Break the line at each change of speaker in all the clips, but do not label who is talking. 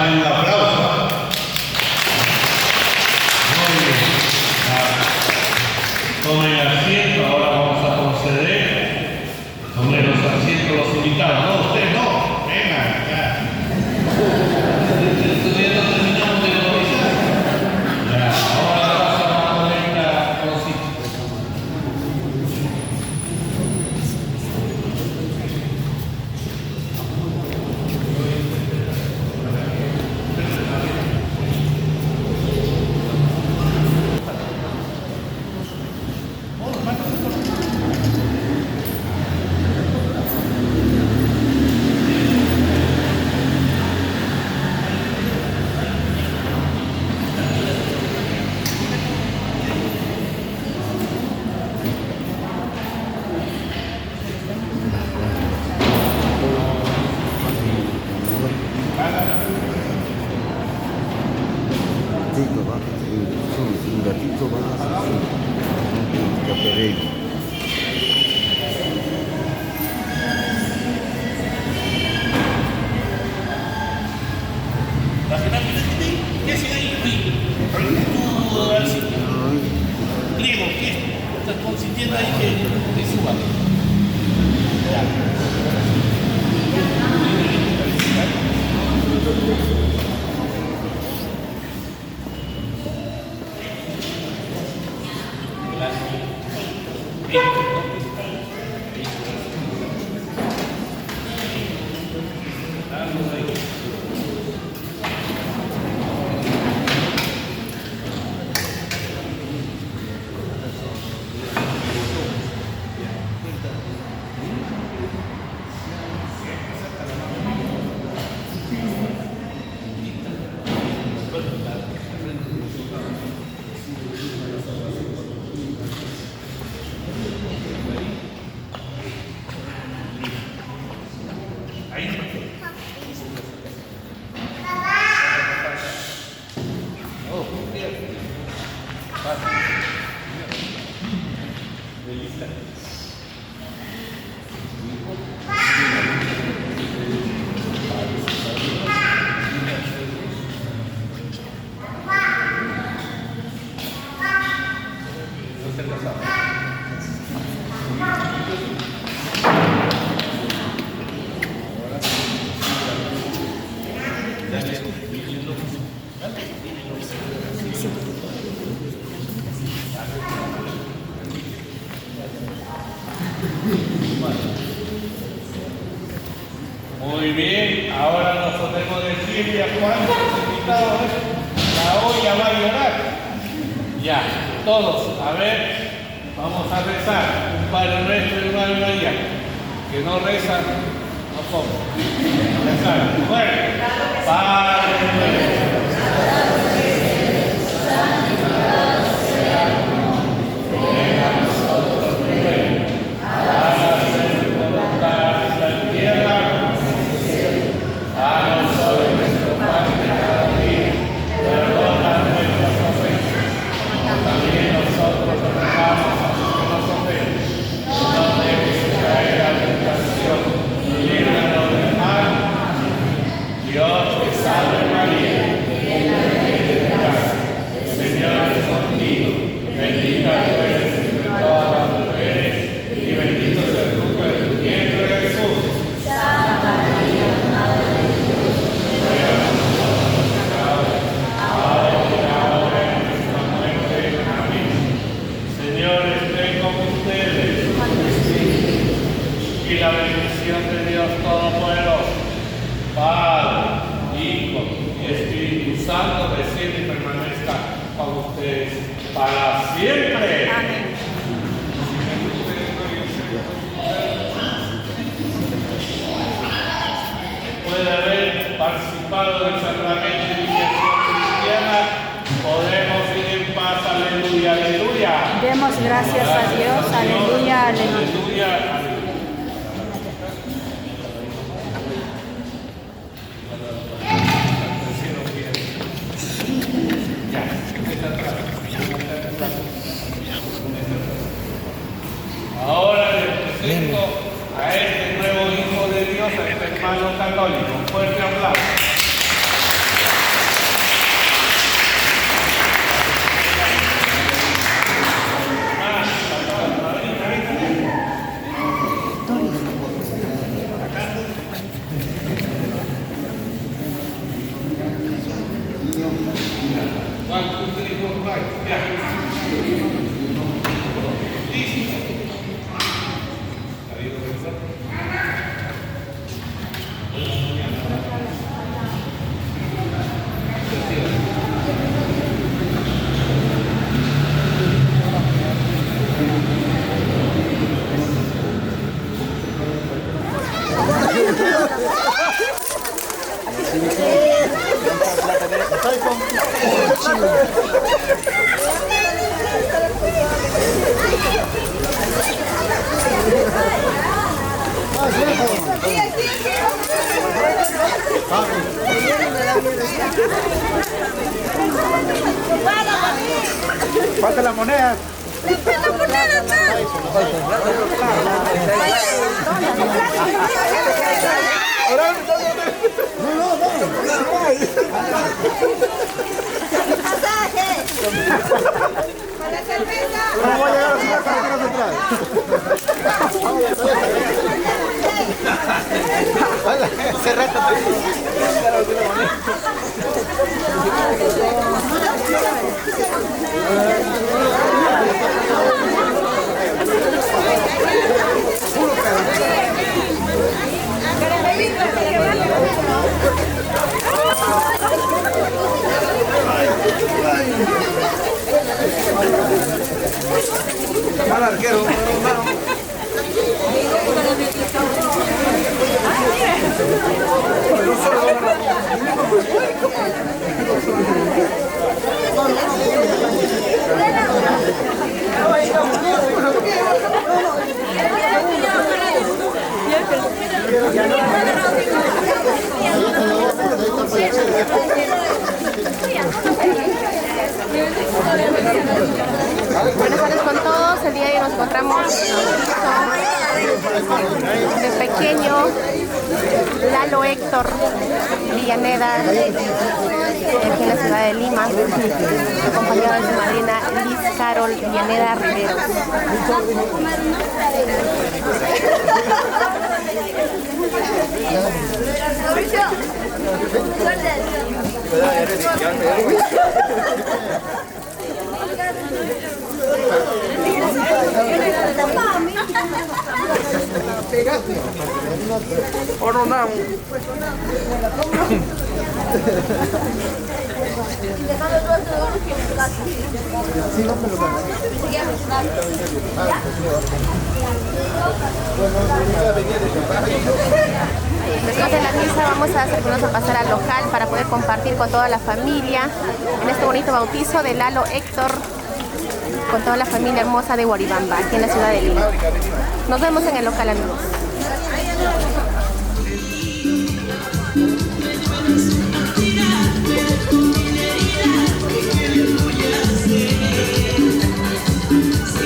darle un aplauso. Muy bien. Tomen asiento, ahora vamos a proceder. Tomen los asientos los invitados. No, usted no. Venga, ya. Todavía no terminamos de improvisar. Ya, ahora vamos a poner la cosita.
Un gatito va a Pereira.
¿Qué hacen ahí? Griego, ¿qué? ¿Estás consintiendo ahí que suba?
Muy bien, ahora nos podemos decirle a cuántos invitados la olla va a llorar. Ya, todos, a ver, vamos a rezar un Padre Nuestro y una Ave María. Que no rezan, no comen. Rezar, fuerte. Padre Nuestro. Y la bendición de Dios Todopoderoso, Padre, Hijo y Espíritu Santo, descienda y permanezca con ustedes para siempre.
Amén.
Después de haber participado del sacramento de iniciación cristiana, podemos ir en paz. Aleluya, aleluya.
Demos gracias a Dios. Aleluya, aleluya.
Aleluya, aleluya. Ahora les presento a este nuevo Hijo de Dios, a este hermano católico. Un fuerte aplauso.
Falta la moneda. ¿Cómo voy a llegar a su casa? ¿Qué no se trae? Hace rato. Mal arquero,
Buenas tardes con todos. El día de hoy nos encontramos de pequeño Lalo Héctor Villaneda, aquí en la ciudad de Lima, acompañado de su madrina Liz Carol Villaneda Rivero.
o no, no.
Después de la misa vamos a acercarnos a pasar al local para poder compartir con toda la familia en este bonito bautizo de Lalo Héctor, con toda la familia hermosa de Guaribamba, aquí en la ciudad de Lima. Nos vemos en el local, amigos.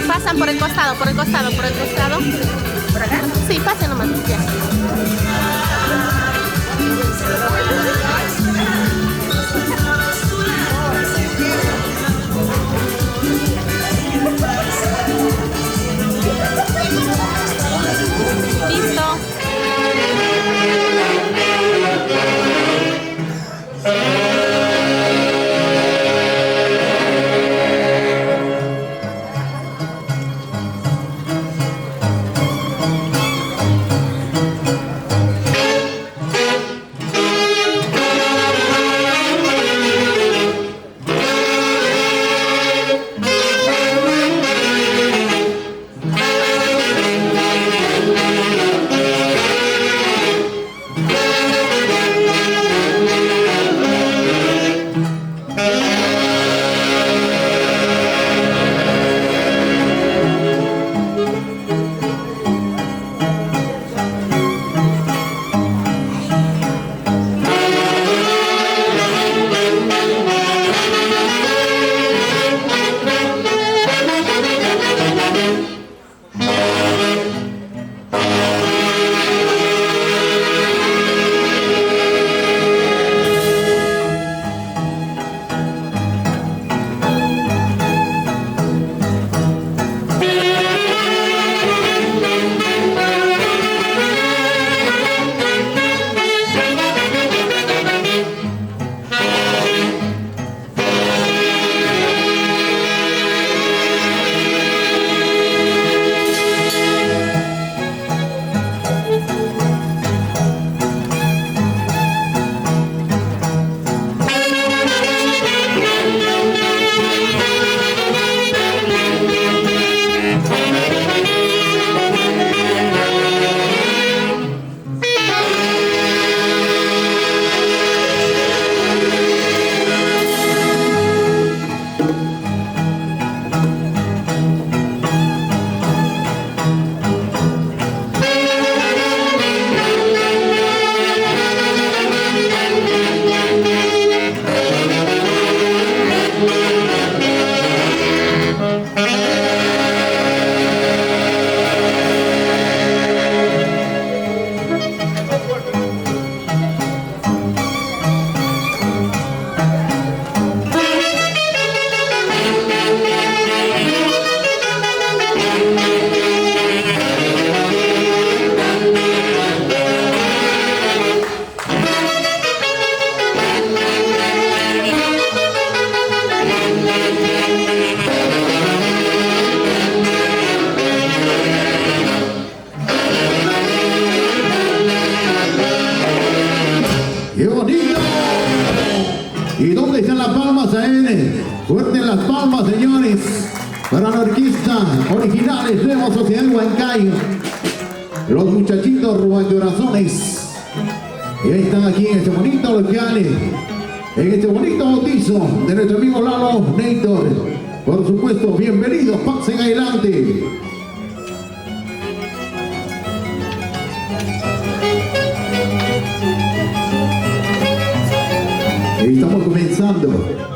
Pasan por el costado, por el costado, por el costado. ¿Por acá? Sí, pasen nomás. Ya. Listo.
¡Qué bonito! ¿Y dónde están las palmas, AN? Fuerten las palmas, señores, para la orquesta originales Nueva Sociedad de Huancayo. Los muchachitos rubancorazones. Y ahí están aquí en este bonito local, en este bonito bautizo de nuestro amigo Lalo Neitor. Por supuesto, bienvenidos, pasen adelante. Estamos comenzando.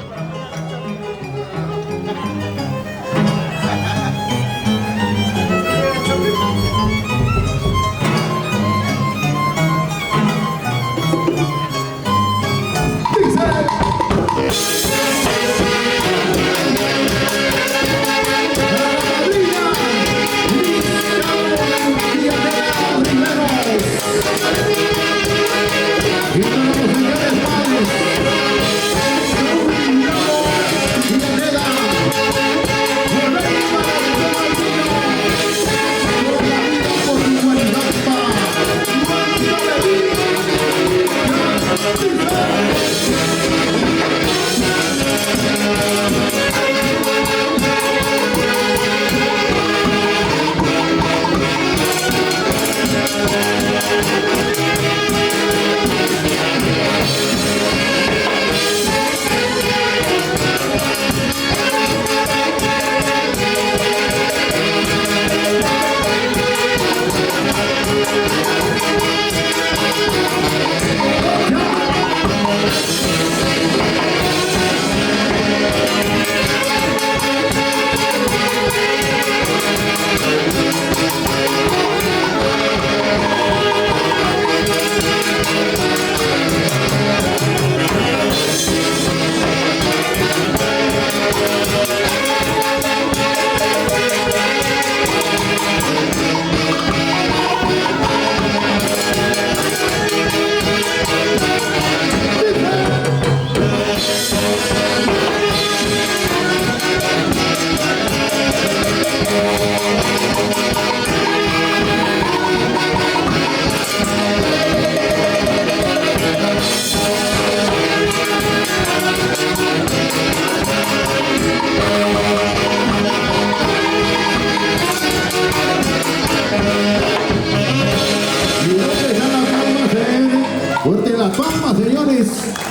Fuerte las palmas, señores.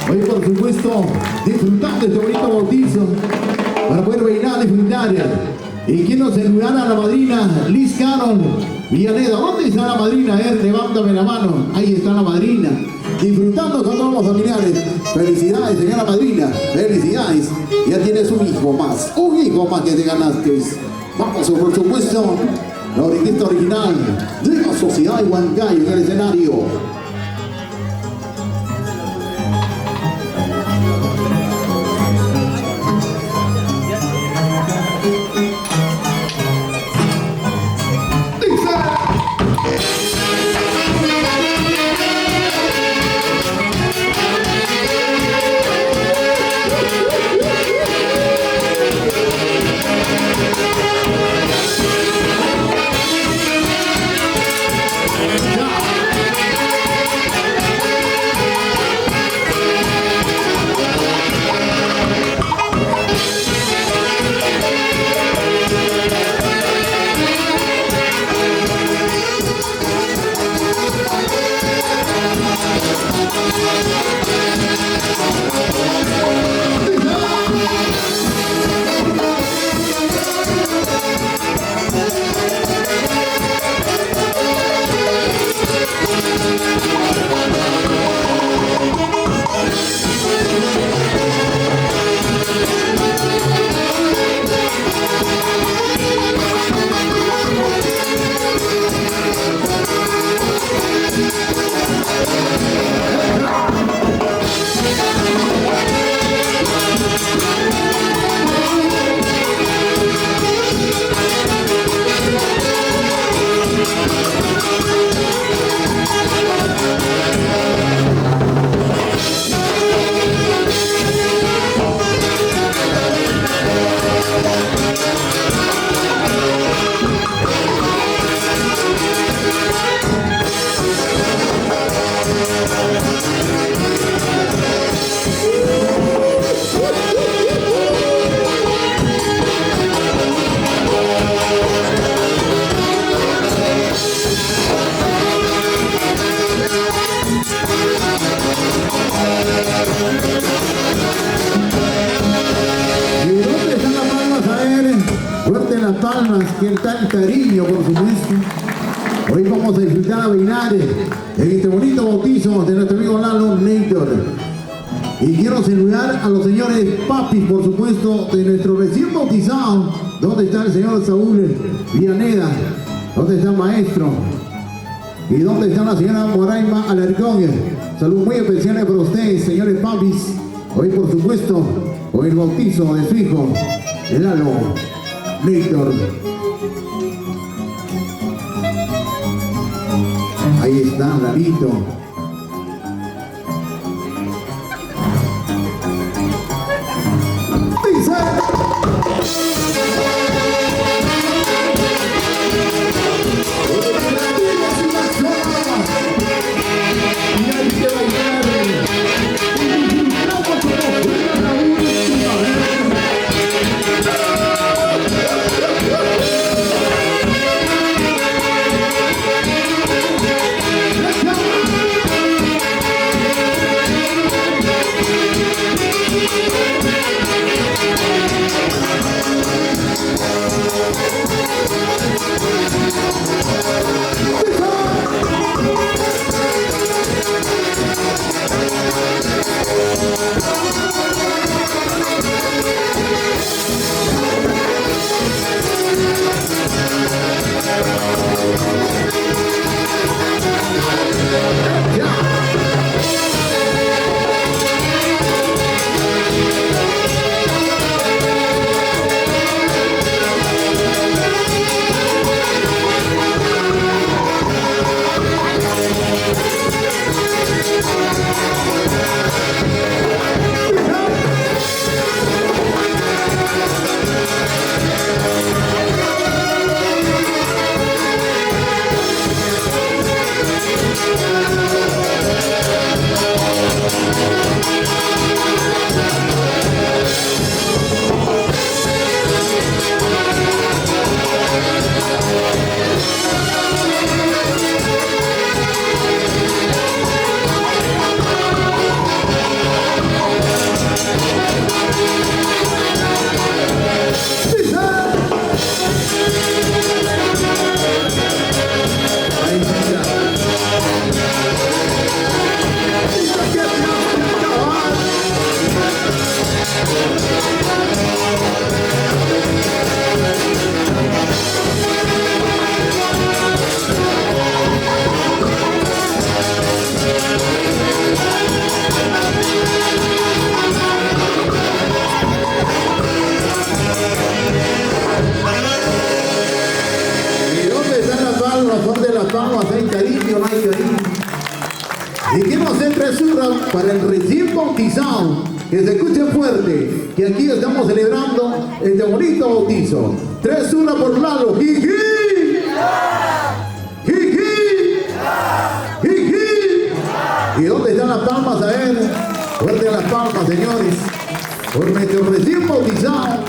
Hoy, por supuesto, disfrutando de este bonito bautizo para poder bailar, disfrutar. ¿Y quién nos saludará a la madrina? Liz Carol Villaneda. ¿Dónde está la madrina? Levántame la mano. Ahí está la madrina. Disfrutando con todos los familiares. Felicidades, señora madrina. Felicidades. Ya tienes un hijo más. Un hijo más que te ganaste. Vamos, por supuesto, la orquesta original de la Sociedad de Huancayo en el escenario. ¿Y dónde están las palmas? A ver, fuerte las palmas, que está el cariño, por supuesto. Hoy vamos a disfrutar a bailar en este bonito bautizo de nuestro amigo Lalo Nator. Y quiero saludar a los señores papis, por supuesto, de nuestro recién bautizado. ¿Dónde está el señor Saúl Villaneda? ¿Dónde está el maestro? ¿Y dónde está la señora Moraima Alarcón? Saludos muy especiales para ustedes, señores papis. Hoy, por supuesto, hoy el bautizo de su hijo, Lalo Nator. Ahí está, Lalito. Y que no se presura para el recién bautizado, que se escuche fuerte, que aquí estamos celebrando este bonito bautizo. 3-1 por Lalo. ¡Jiji! ¡Jiji! ¡Jiji! ¿Y dónde están las palmas? A ver, fuerte las palmas, señores, por nuestro recién bautizado,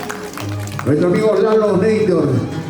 nuestro amigo Lalo Nator.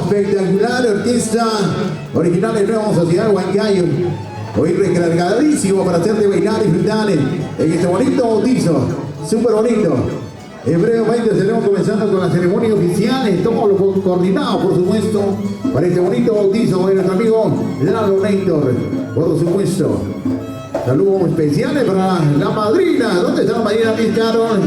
espectacular, orquesta original de Nueva Sociedad Huancayo. Hoy recargadísimo para hacerte bailar y disfrutar en este bonito bautizo, súper bonito. En brevemente estaremos comenzando con la ceremonia oficial, todo lo coordinado, por supuesto, para este bonito bautizo de nuestro amigo Lalo Nator, por supuesto. Saludos especiales para la madrina. ¿Dónde está la madrina, Miss Carol?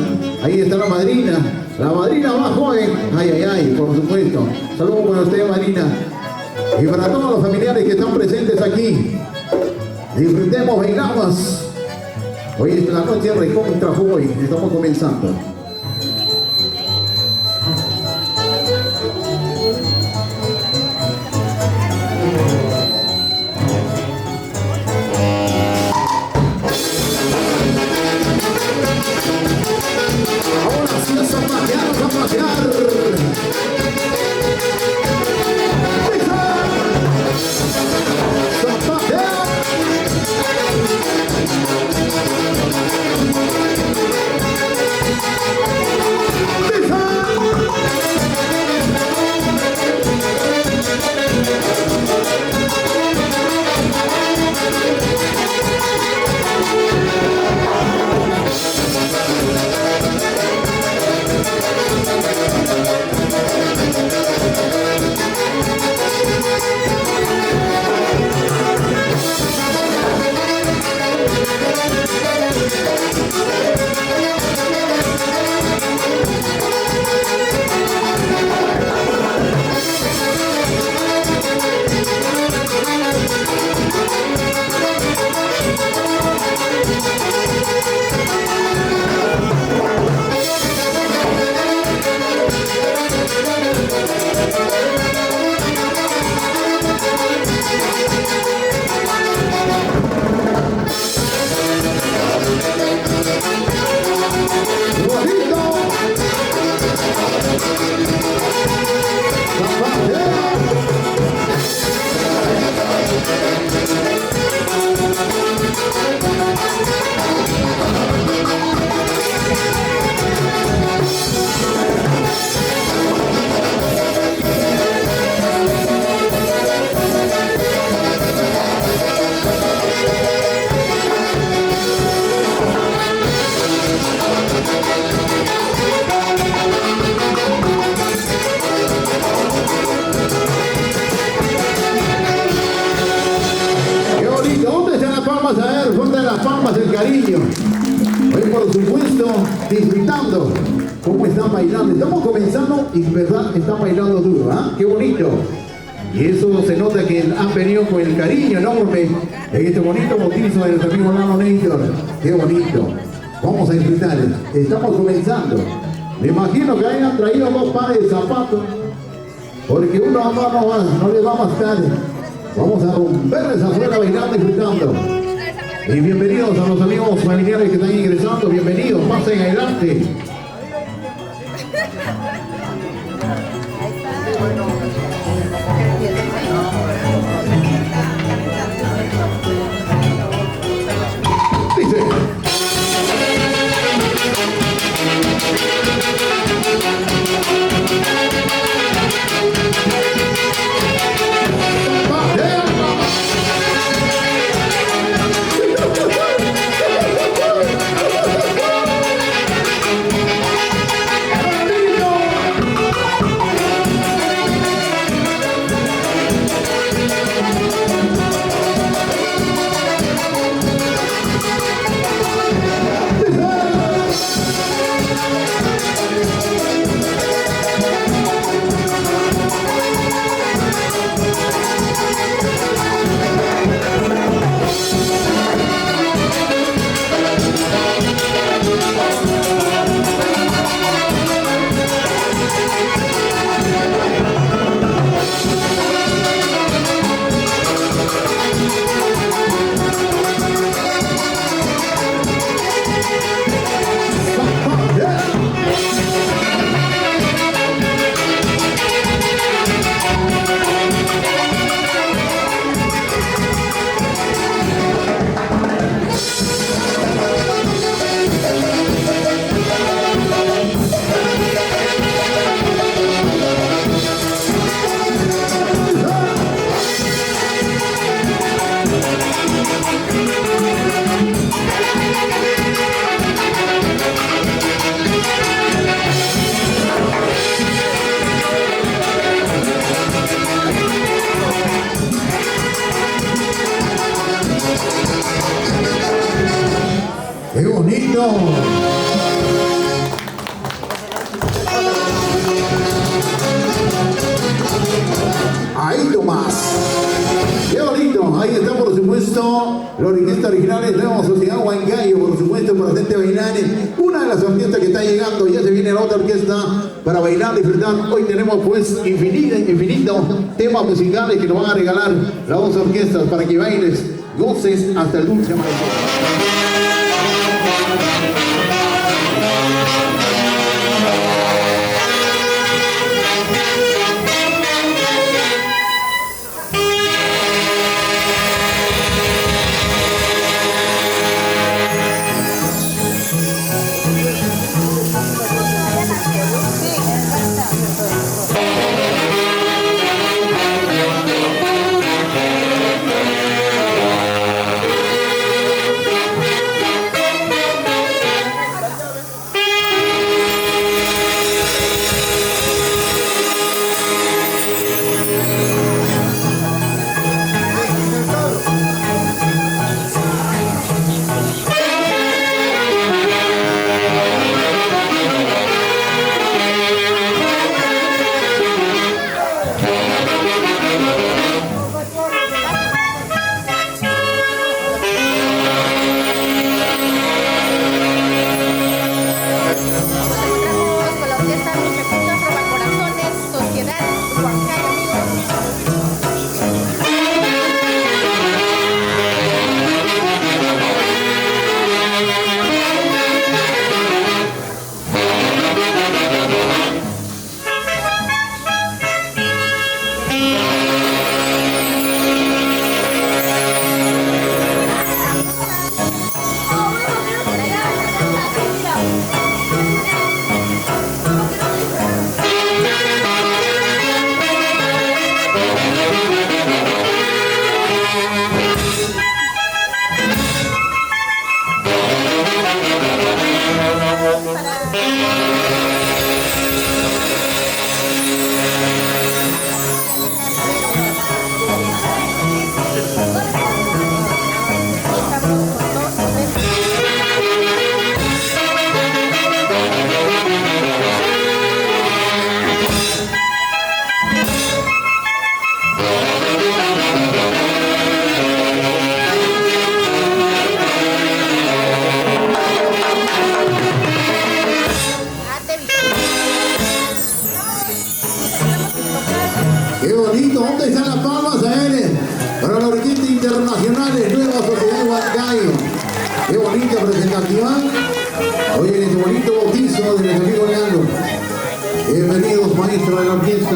Ahí está la madrina. La madrina más joven. Ay, ay, ay, por supuesto. Saludos para usted, madrina. Y para todos los familiares que están presentes aquí. Disfrutemos, bailamos. Hoy es la noche recontra hoy. Estamos comenzando. Disfrutando cómo están bailando. Estamos comenzando y verdad están bailando duro, ¿ah? Qué bonito. Y eso se nota que han venido con el cariño enorme en este bonito bautizo de nuestro amigo Lalo Nator. Qué bonito. Vamos a disfrutar. Estamos comenzando. Me imagino que hayan traído 2 pares de zapatos, porque uno no le va a bastar. Vamos a romperles afuera bailando y disfrutando. Y bienvenidos a los amigos familiares que están ingresando. Bienvenidos, pasen adelante. Dice. Bautizos. Ahí Tomás. Qué bonito. Ahí está, por supuesto, la orquesta original es Nueva Sociedad Huancayo, por supuesto, para gente bailares. Una de las orquestas que está llegando, ya se viene la otra orquesta para bailar, disfrutar. Hoy tenemos pues infinito temas musicales que nos van a regalar las dos orquestas para que bailes, goces hasta el dulce amanecer. Qué bonito, ¿dónde están las palmas aéreas? Para la Orquesta Internacional de Nueva Sociedad Huancayo. Qué bonita presentación. Hoy en este bonito bautizo de nuestro amigo Leandro. Bienvenidos, maestros de la orquesta.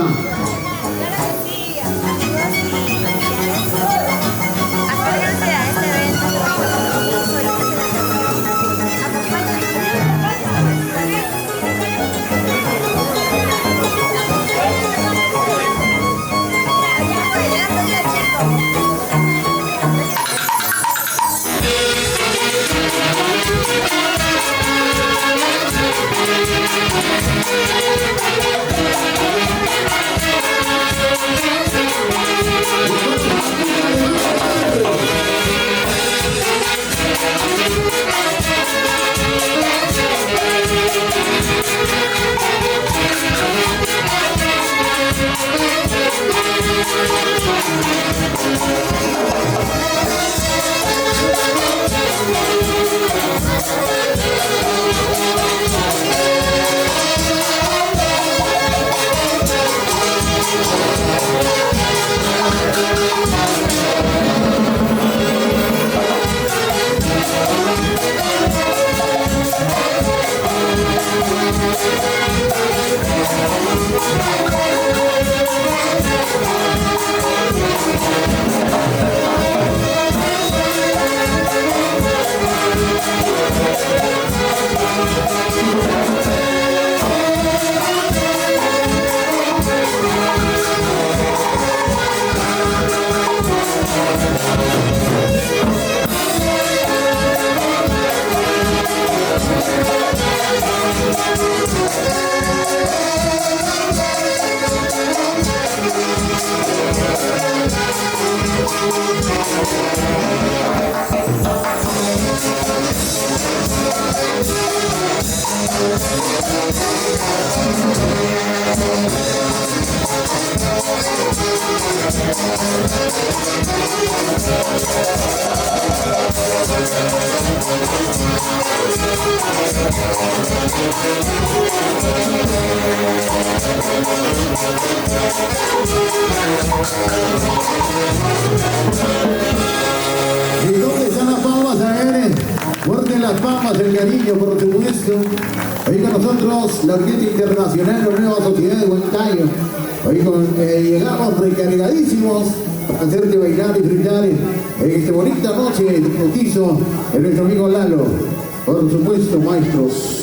¿Y dónde están las palmas? A ver, fuerte las palmas, el cariño, por supuesto. Hoy con nosotros la Orquesta Internacional, la Nueva Sociedad de Huancayo. Hoy llegamos recargadísimos para hacerte bailar y disfrutar en esta bonita noche de bautizo de nuestro amigo Lalo. Por supuesto, maestros.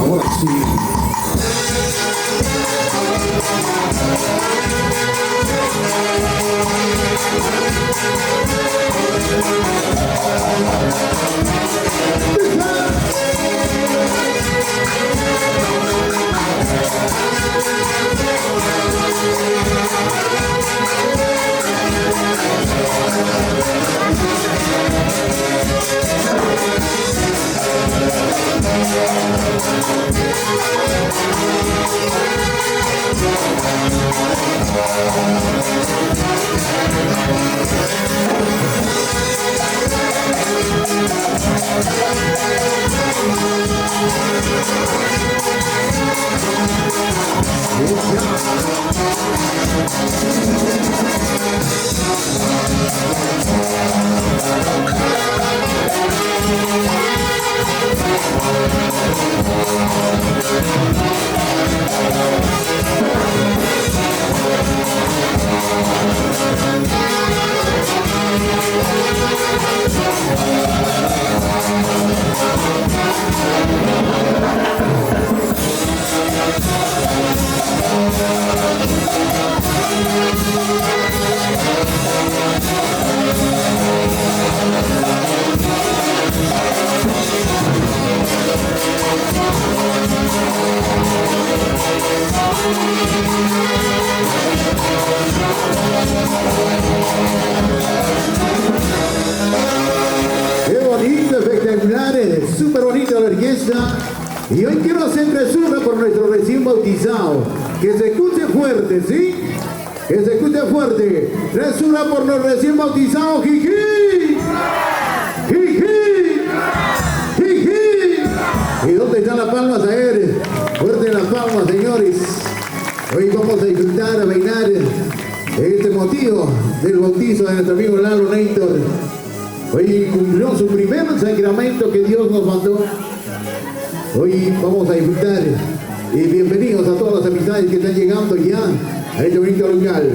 Ahora sí. Qué bonito, espectacular, súper bonito la orquesta. Y hoy quiero hacer tresura por nuestro recién bautizado. Que se escuche fuerte, ¿sí? Que se escuche fuerte. Tresura por los recién bautizados. ¡Jiji! ¡Jiji! ¡Jiji! ¿Y dónde están las palmas? A ver, fuerte las palmas, señores. Hoy vamos a disfrutar, a bailar este motivo del bautizo de nuestro amigo Lalo Neitor. Hoy cumplió su primer sacramento que Dios nos mandó. Hoy vamos a disfrutar y bienvenidos a todas las amistades que están llegando ya a este bonito local.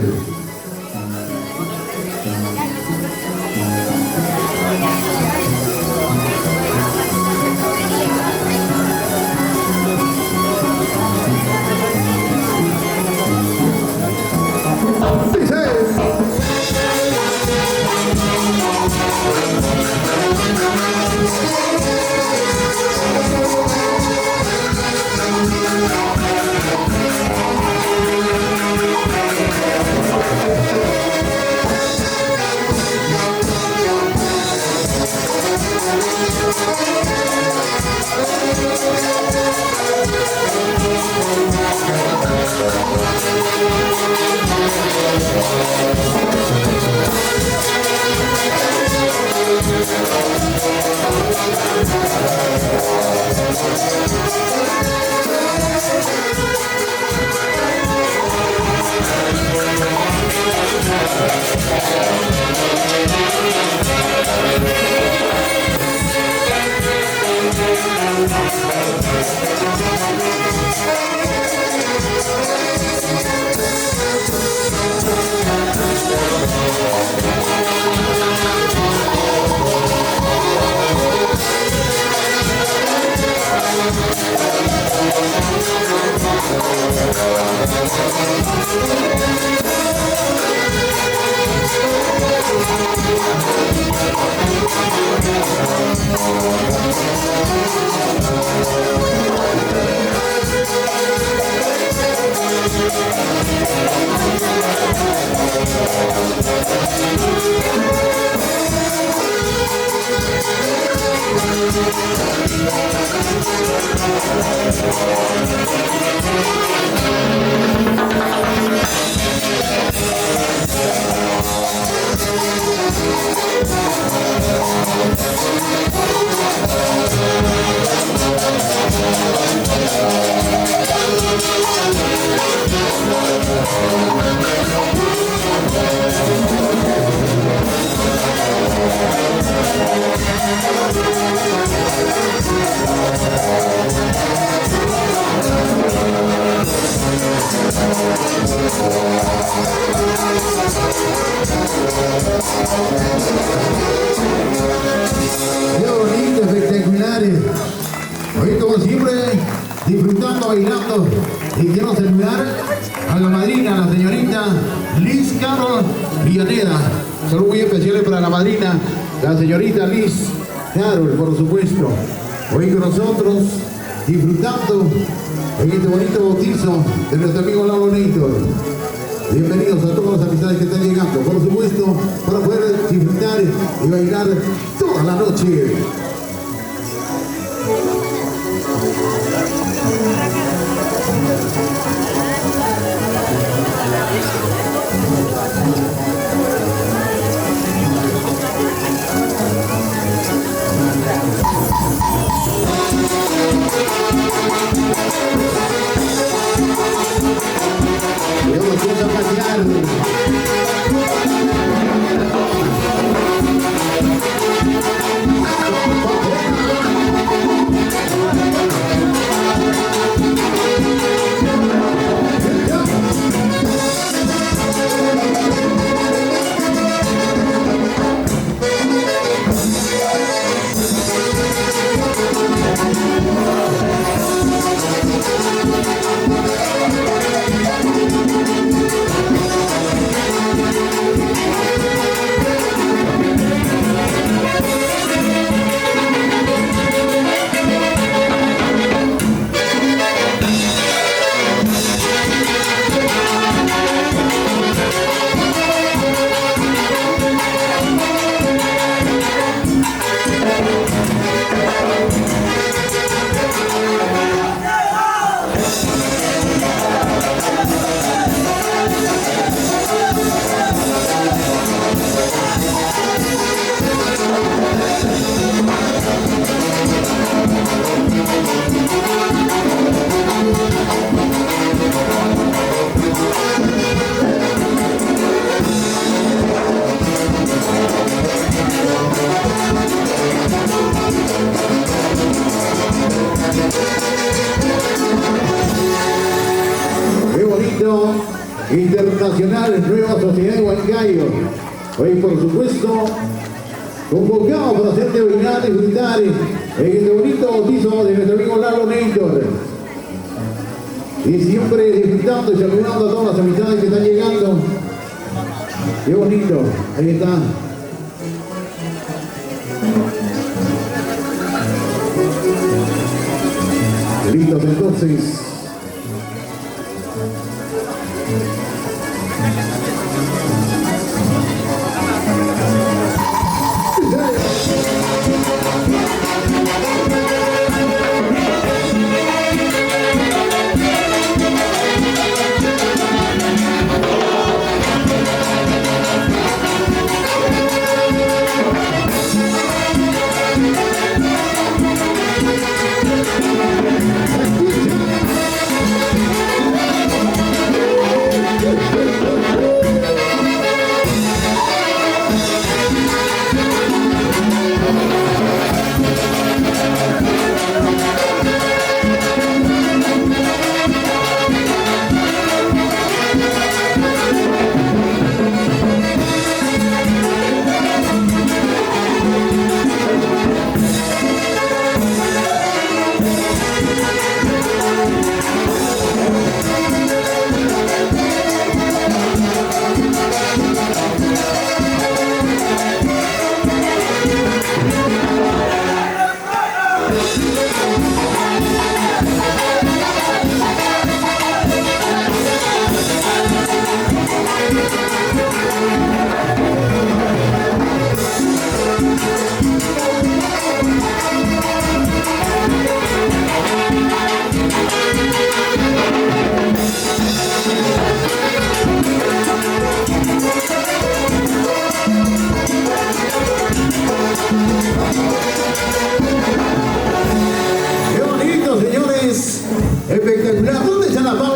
Thank you.
Qué bonito, espectacular. Hoy como siempre, disfrutando, bailando. Y quiero saludar a la madrina, la señorita Liz Carol Villaneda. Saludos muy especiales para la madrina, la señorita Liz Carol, por supuesto. Hoy con nosotros, disfrutando en este bonito bautizo de nuestro amigo Lalo Nator. Bienvenidos a todas las amistades que están llegando, por supuesto, para poder disfrutar y bailar toda la noche. Y vamos a pasear. Internacional Nueva Sociedad de Huancayo. Hoy, por supuesto, convocamos para hacerte bailar y disfrutar en este bonito bautizo de nuestro amigo Lalo Nator. Y siempre disfrutando y saludando a todas las amistades que están llegando. Qué bonito, ahí está. Listos entonces.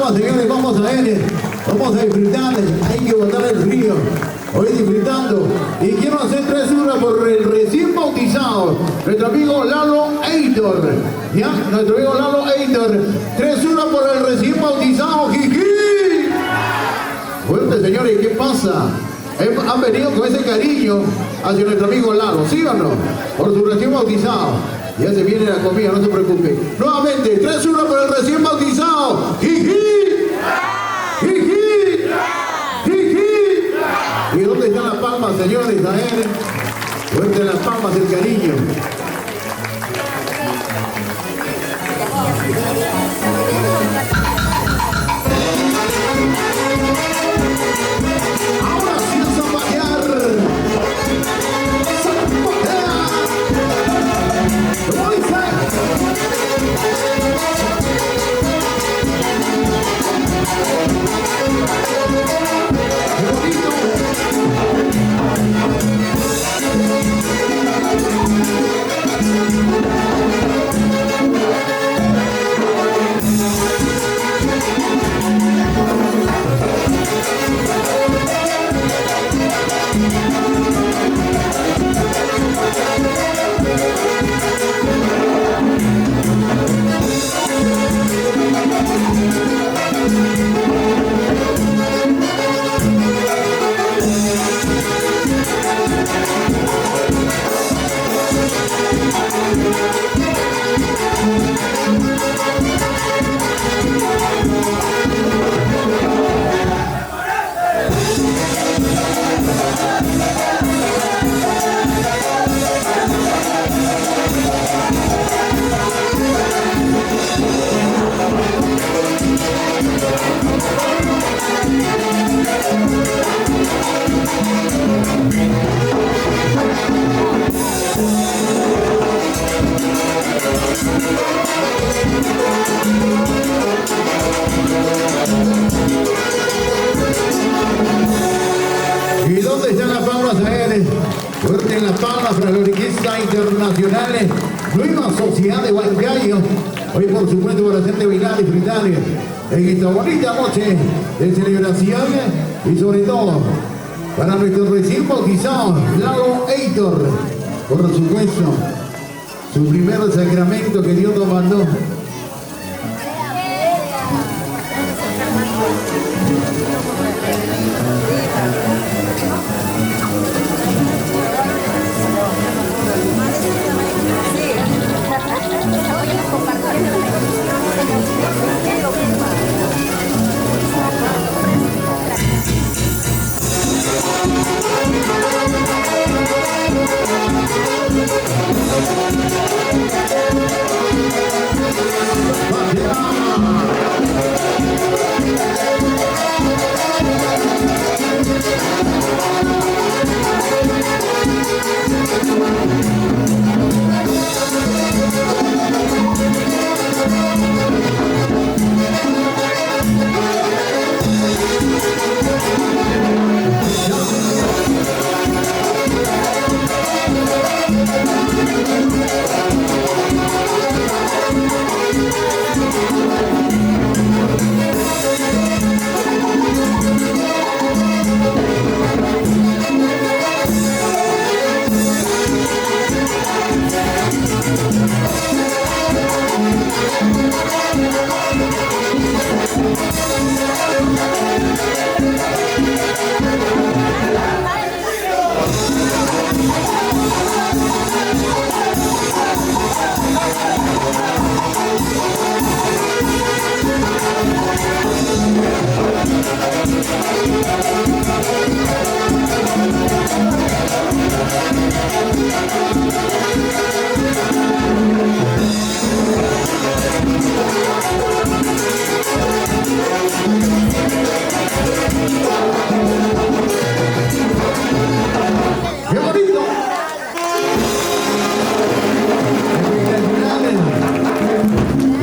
palmas, señores, vamos a ver, vamos a disfrutar, hay que botar el río, hoy disfrutando. Y quiero hacer 3-1 por el recién bautizado, nuestro amigo Lalo Eitor, ¿ya? Nuestro amigo Lalo Eitor, 3-1 por el recién bautizado, jiji. Fuerte, señores, ¿qué pasa? Han venido con ese cariño hacia nuestro amigo Lalo, ¿sí o no? Por su recién bautizado. Ya se viene la comida, no se preocupe. Nuevamente, 3-1 por el recién bautizado. ¡Jiji! ¡Jiji! ¡Jiji! ¿Y dónde están las palmas, señores? A ver. Fuerte las palmas, el cariño. Ahora sí a zapatear. ¡Zapatea! ¿Cómo dice? ¡Qué bonito! ¿Y dónde están las palmas aéreas? Fuerte en las palmas para los orquestas internacionales, nueva sociedad de Huancayo. Hoy por supuesto para hacerte bailar y disfrutar en esta bonita noche de celebración y sobre todo para nuestro recién bautizado Lalo Eitor, por supuesto, su primer sacramento que Dios nos mandó.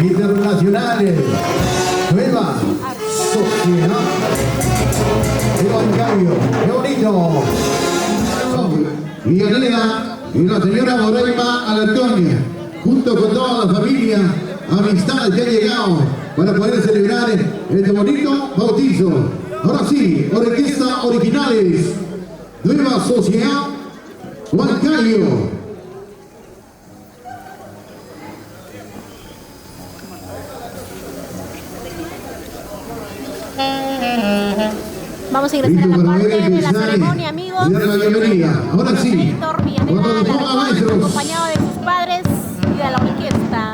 Internacionales, nueva sociedad de Huancayo. ¡Qué bonito! Villalea y la señora Moreira Alarcón, junto con toda la familia, amistades que han llegado para poder celebrar este bonito bautizo. Ahora sí, orquesta originales, Nueva Sociedad Huancayo.
Vamos a ingresar a la parte de la ceremonia, amigos.
Ahora sí,
Héctor Villaneda Alarcón, acompañado de sus padres y de la orquesta.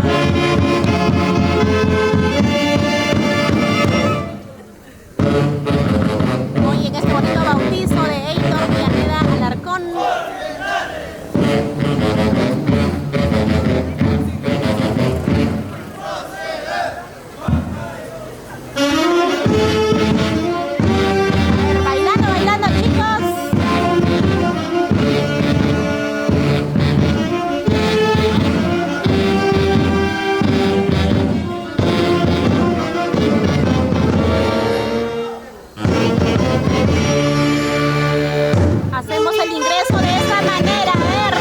Hoy en este bonito bautizo de Héctor Villaneda Alarcón. Bailando, chicos. Hacemos el ingreso de esta manera, a ver,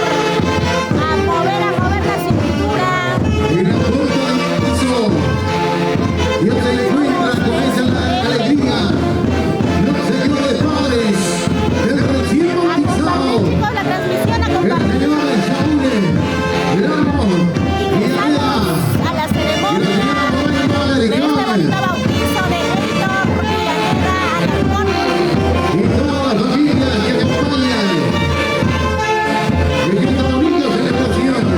a mover la cintura.
Y se encuentra con esa alegría, los señores padres, el recién bautizado,
Chicos, la transmisión a
el
compartir.
señor Saúl, el amor,
Ingresamos a la ceremonia de este bonito bautizo de Héctor Villaneda Alarcón.
y toda la familia que acompañan en esta bonita celebración.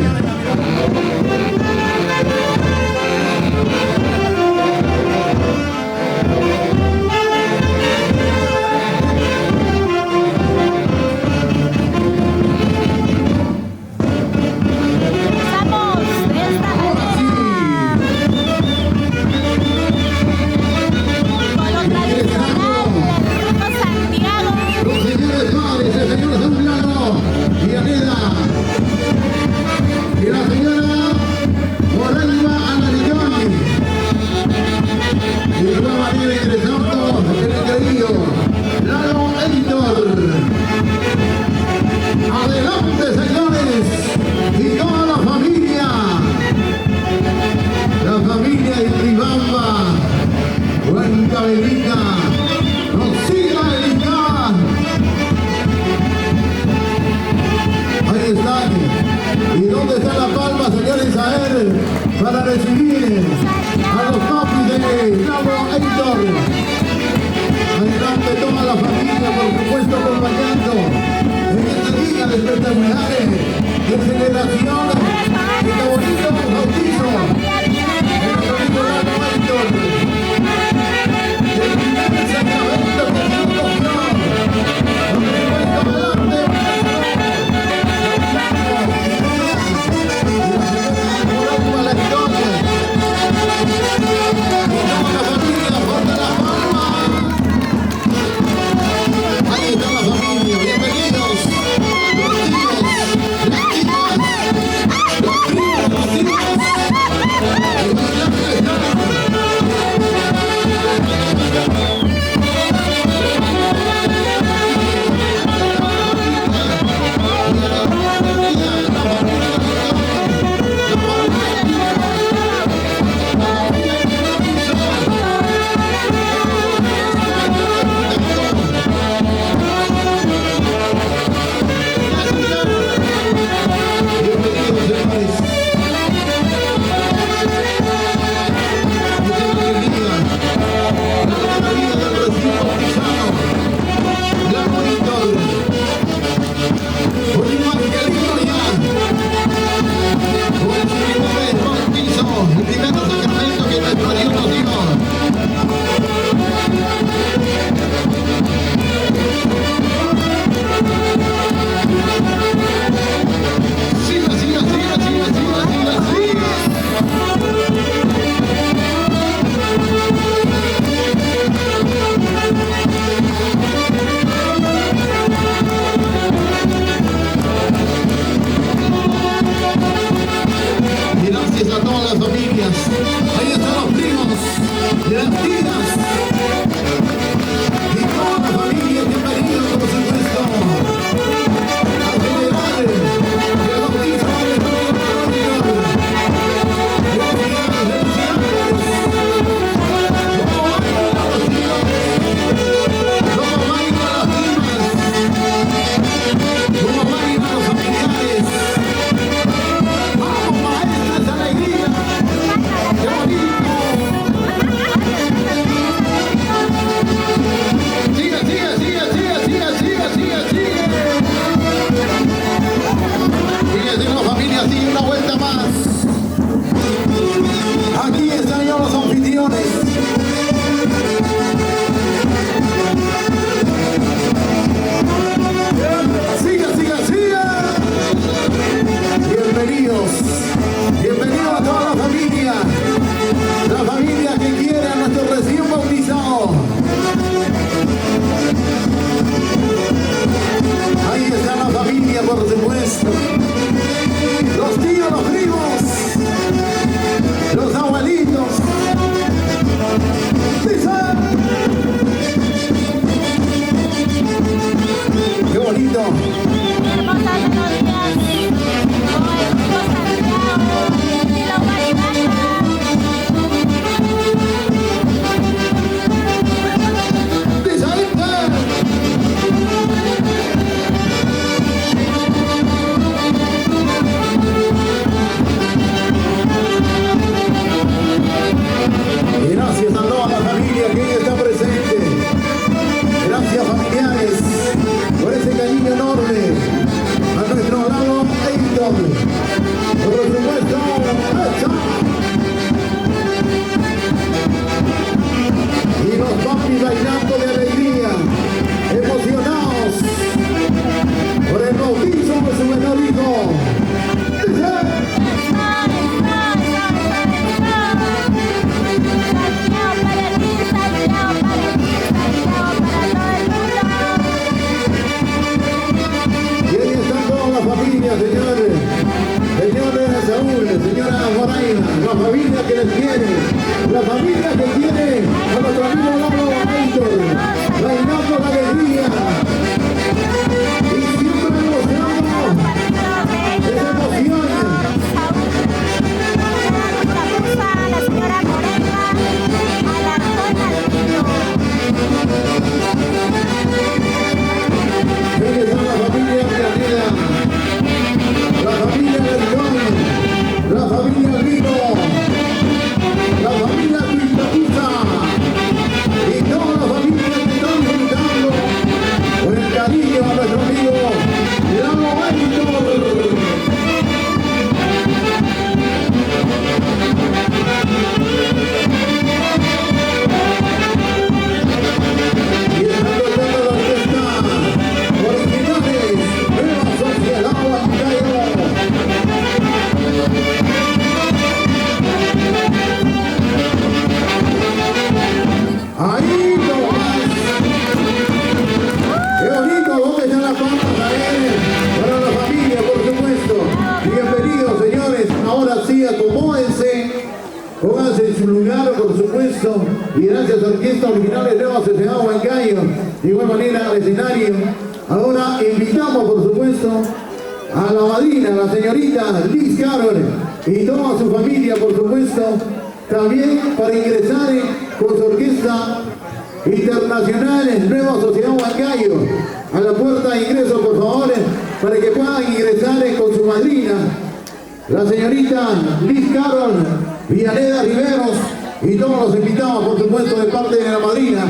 Empezamos de esta manera con lo tradicional del Grupo Santiago.
Los señores padres, el señor Zambrano, Villaneda, y la señora Moraima Alaricón. Y de igual manera ingresando el querido Lalo Héctor. Adelante, señores, y toda la familia de Ribamba, Huancavelica, nos siga dedicada. Ahí están. ¿Y dónde está la palma, señor Isael, para recibir a los papis de Lalo Héctor? Adelante toda la familia, por supuesto, acompañando en este día de espectaculares, de celebración, de bonito bautizo, de nuestro amigo Lalo Héctor, del primer sacramento que se nos confió. Por supuesto, adelante, ahí está la familia, bienvenidos, los tíos, las tías, los primos, los tíos, bonito.
Hermosas melodías con el grupo Santiago de la Guaribanda.
Gracias a toda la familia que hoy está presente. Gracias, familiares, por ese cariño enorme a nuestro lado Héctor. Por supuesto, ¡echa! Y los papis bailando de alegría, emocionados por el bautizo de su menor hijo. Señores, señores Saúl, señora Moraina, la familia que les quiere, la familia que tiene a nuestro amigo Lalo Héctor, bailando la alegría y siempre emocionado, esa emoción.
La señora Morena, a la zona del río.
¿Quién está la familia Pianera? La familia del John, la familia Rico, la familia Cristatusa y toda la familia que están gritando por el cariño a nuestro amigo Lalo Héctor. Y estando toda la orquesta originales de la Sociedad Huancayo. Ahí nomás. Qué bonito, ¿dónde están las palmas a él? Para la familia, por supuesto. Bienvenidos, señores. Ahora sí, acomódense. Pónganse en su lugar, por supuesto. Y gracias a Orquesta Originales de la Sociedad Huancayo. De igual manera al escenario. Ahora invitamos, por supuesto, a la madrina, la señorita Liz Carol y toda su familia, por supuesto, también para ingresar con su orquesta internacional Nueva Sociedad Huancayo. A la puerta de ingreso, por favor, para que puedan ingresar con su madrina, la señorita Liz Carol, Villaneda Riveros y todos los invitados, por supuesto, de parte de la madrina.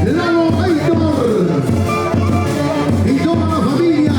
Lalo Héctor y toda la familia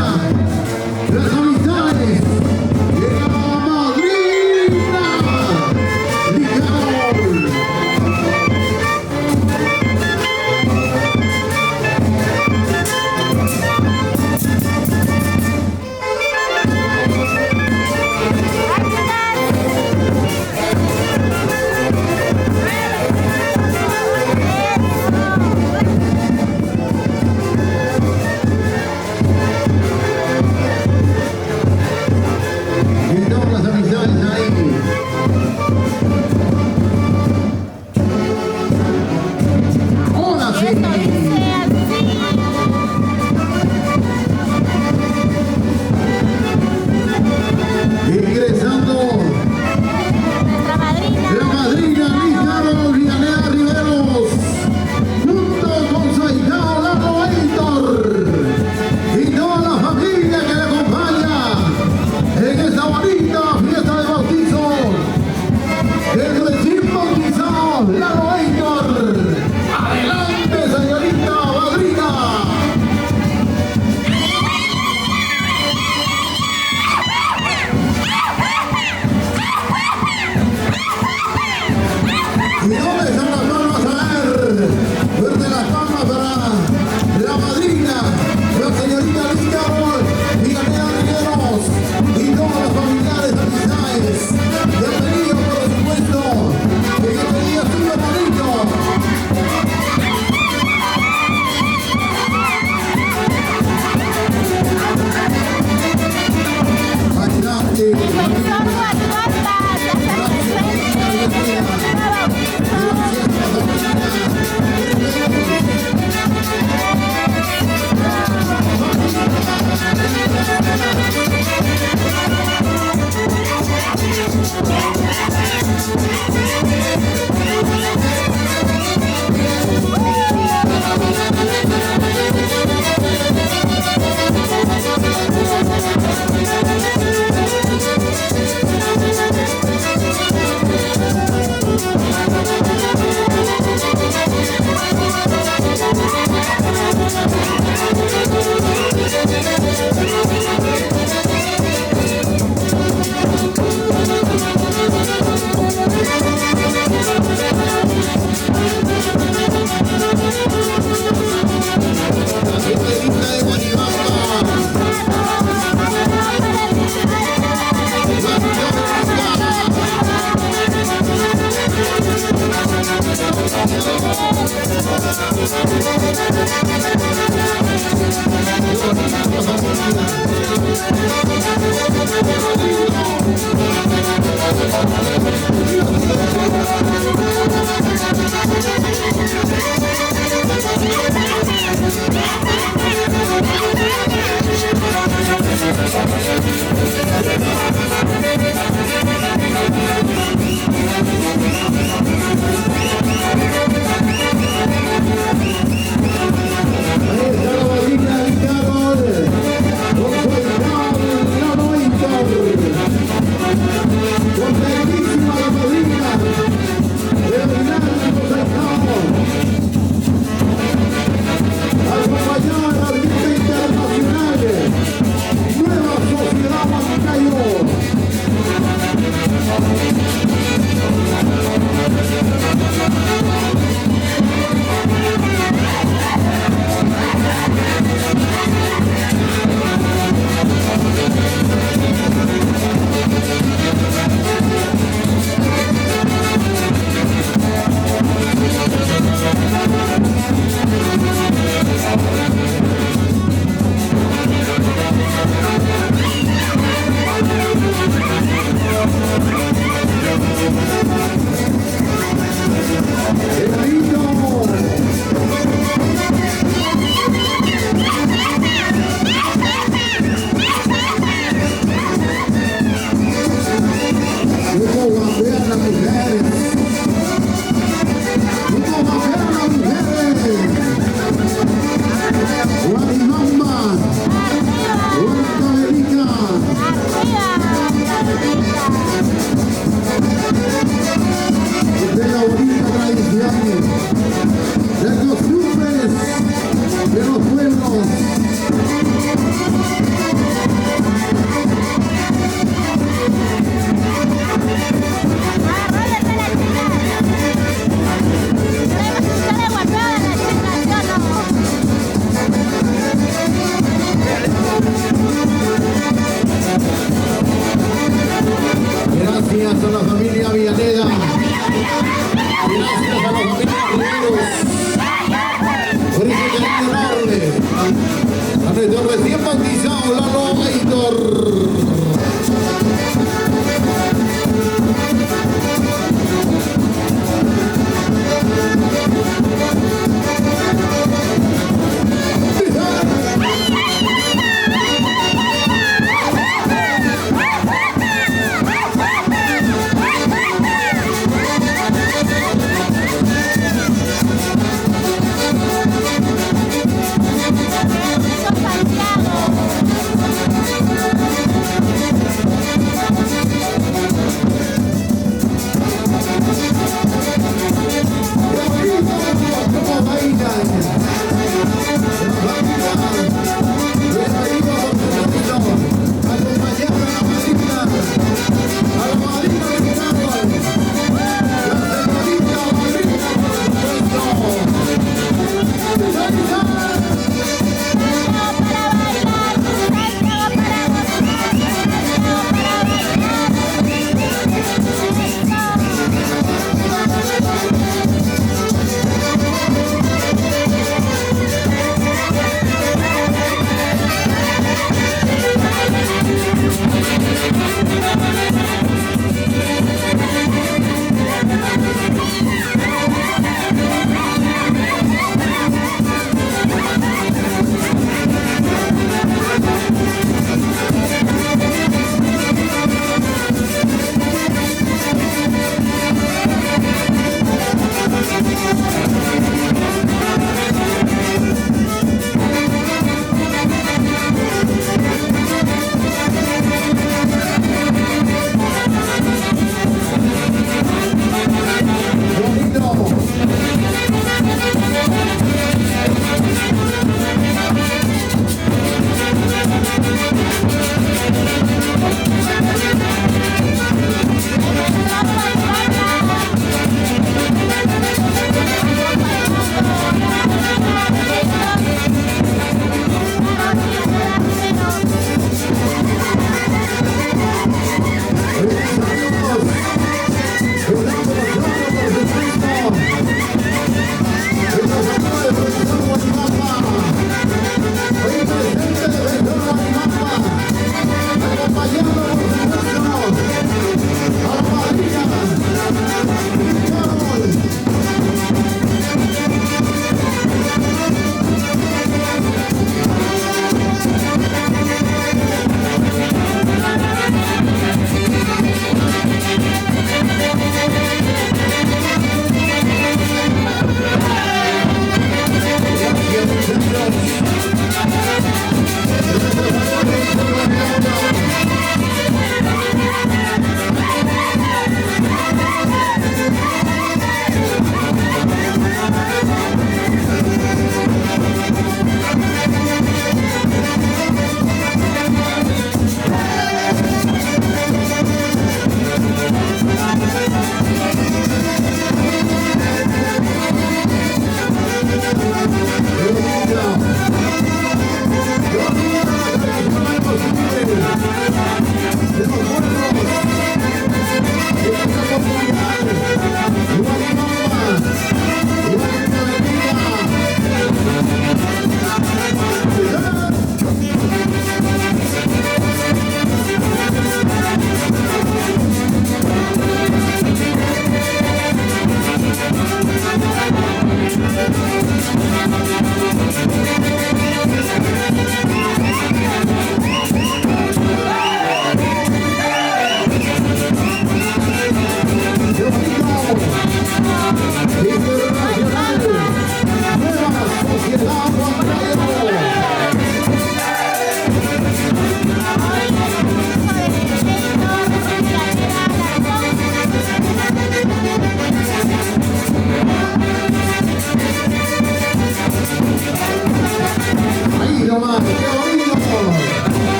Recién bautizado Lalo Héctor.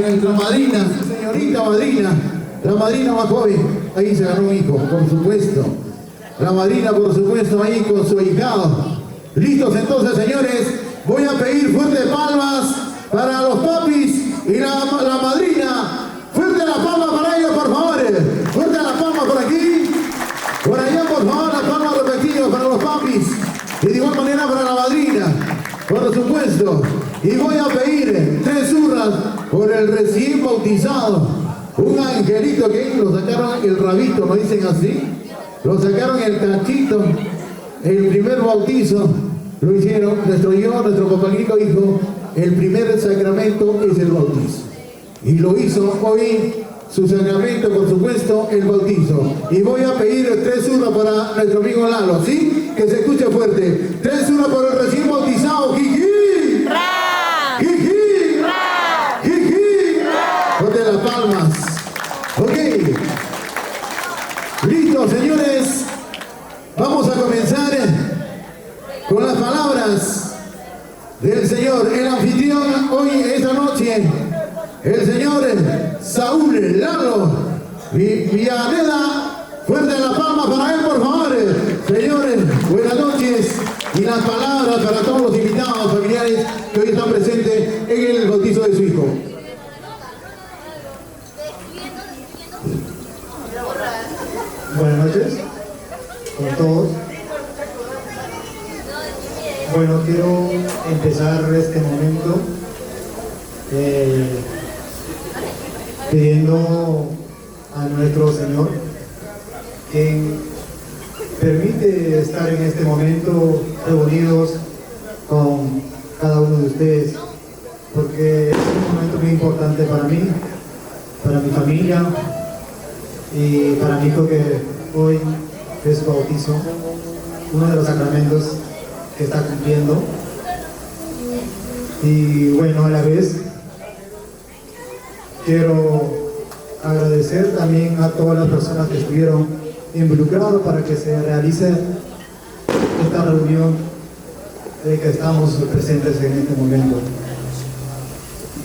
nuestra madrina, señorita madrina, la madrina más joven, ahí se ganó un hijo, por supuesto. La madrina, por supuesto, ahí con su ahijado. Listos entonces, señores, voy a pedir fuertes palmas para los papis y la madrina. Fuerte la palma para ellos, por favor. Fuerte la palma por aquí. Por allá, por favor, las palmas respectivas para los papis. Y de igual manera para la madrina, por supuesto. Y voy a pedir 3 hurras por el recién bautizado. Un angelito que lo sacaron el rabito, ¿no dicen así? Lo sacaron el cachito. El primer bautizo lo hicieron nuestro papalito dijo, el primer sacramento es el bautizo. Y lo hizo hoy su sacramento, por supuesto, el bautizo. Y voy a pedir 3 hurras para nuestro amigo Lalo, ¿sí? Que se escuche fuerte. 3 hurras por el recién bautizado. ¡Jiji!
¡Ra!
¡Jiji!
¡Ra!
¡Jiji! Ponte las palmas. Ok. Listo, señores. Vamos a comenzar con las palabras del Señor, el anfitrión hoy, esta noche. El señor Saúl Lalo Villaneda, fuerte la palma para él, por favor. Señores, buenas noches. Y las palabras para todos los invitados familiares que hoy están presentes en el bautizo de su hijo.
Buenas noches con todos. Bueno, quiero empezar este momento pidiendo a nuestro Señor que permite estar en este momento reunidos con cada uno de ustedes, porque es un momento muy importante para mí, para mi familia y para mi hijo, que hoy es su bautizo, uno de los sacramentos que está cumpliendo. Y bueno, a la vez quiero agradecer también a todas las personas que estuvieron involucradas para que se realice esta reunión que estamos presentes en este momento.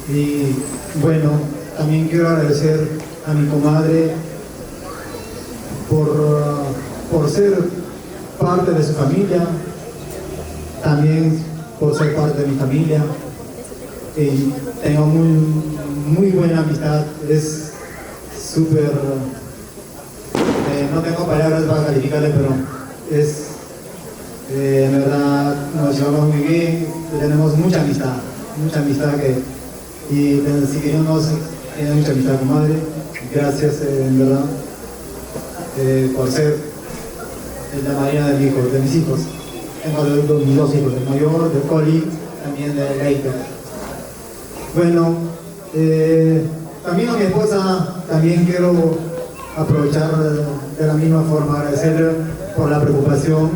Y bueno, también quiero agradecer a mi comadre por ser parte de su familia, también por ser parte de mi familia. Y tengo muy buena amistad, es súper, no tengo palabras para calificarle, pero es, en verdad, nos llevamos muy bien, tenemos mucha amistad y si queremos, tiene mucha amistad, comadre. Gracias, en verdad, por ser la madrina de mis hijos. Tengo mis 2 hijos, el mayor, de Coli, también de Leiter. Bueno, también a mi esposa también quiero aprovechar de la misma forma, agradecerle por la preocupación,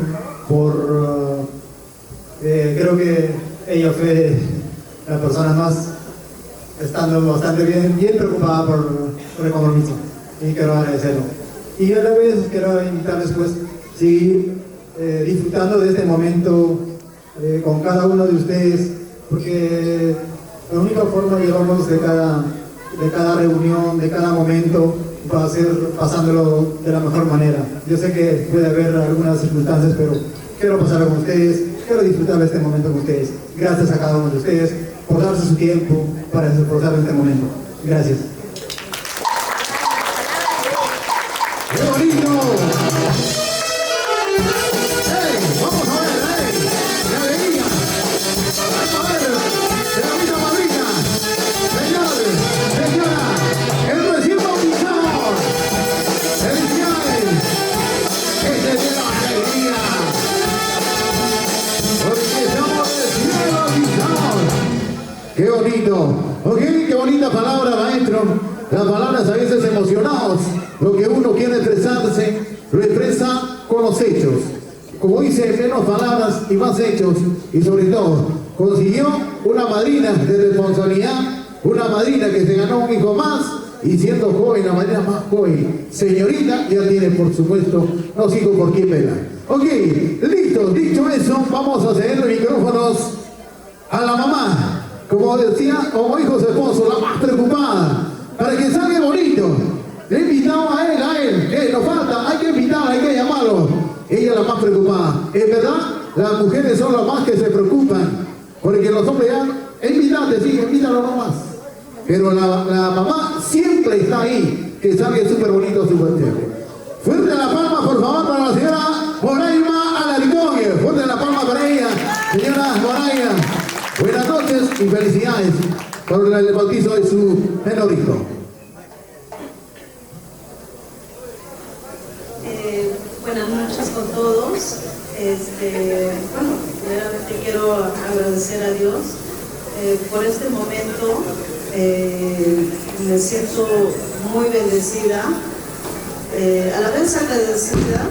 creo que ella fue la persona más, estando bastante bien preocupada por el compromiso, y quiero agradecerlo. Y a la vez quiero invitarles pues seguir disfrutando de este momento con cada uno de ustedes, porque la única forma de llevarnos de cada reunión, de cada momento, va a ser pasándolo de la mejor manera. Yo sé que puede haber algunas circunstancias, pero quiero pasarlo con ustedes, quiero disfrutar de este momento con ustedes. Gracias a cada uno de ustedes por darse su tiempo para disfrutar de este momento. Gracias.
¡Qué bonito! ¡Hey! ¡Vamos a ver! ¡Hey! ¡Qué alegría! ¡Vamos a ver! ¡De la misma madrina! ¡Señores! ¡Señora! ¡El recién bautizado! ¡Felicidades! ¡Que se dé la alegría! Porque estamos recién bautizados. ¡Qué bonito! ¿Ok? ¡Qué bonita palabra, maestro! Las palabras a veces emocionados. Lo que uno quiere expresarse, lo expresa con los hechos. Como dice, menos palabras y más hechos. Y sobre todo, consiguió una madrina de responsabilidad, una madrina que se ganó un hijo más, y siendo joven, la madrina más joven, señorita, ya tiene, por supuesto, 2 hijos por quien velar. Ok, listo, dicho eso, vamos a ceder los micrófonos a la mamá. como decía, como dijo su esposo, la más preocupada, para que salga bonito. Le invitamos a él, nos falta, hay que invitarlo, hay que llamarlo. Ella es la más preocupada. Es verdad, las mujeres son las más que se preocupan, porque los hombres ya, invítate, sí, invítalo nomás. Pero la mamá siempre está ahí, que salga súper bonito su festejo. Fuerte la palma, por favor, para la señora Moraima Alarcón. Fuerte la palma para ella, señora Moraima. Buenas noches y felicidades por el bautizo de su menor hijo.
Buenas noches con todos. Bueno, primeramente quiero agradecer a Dios por este momento. Me siento muy bendecida, a la vez agradecida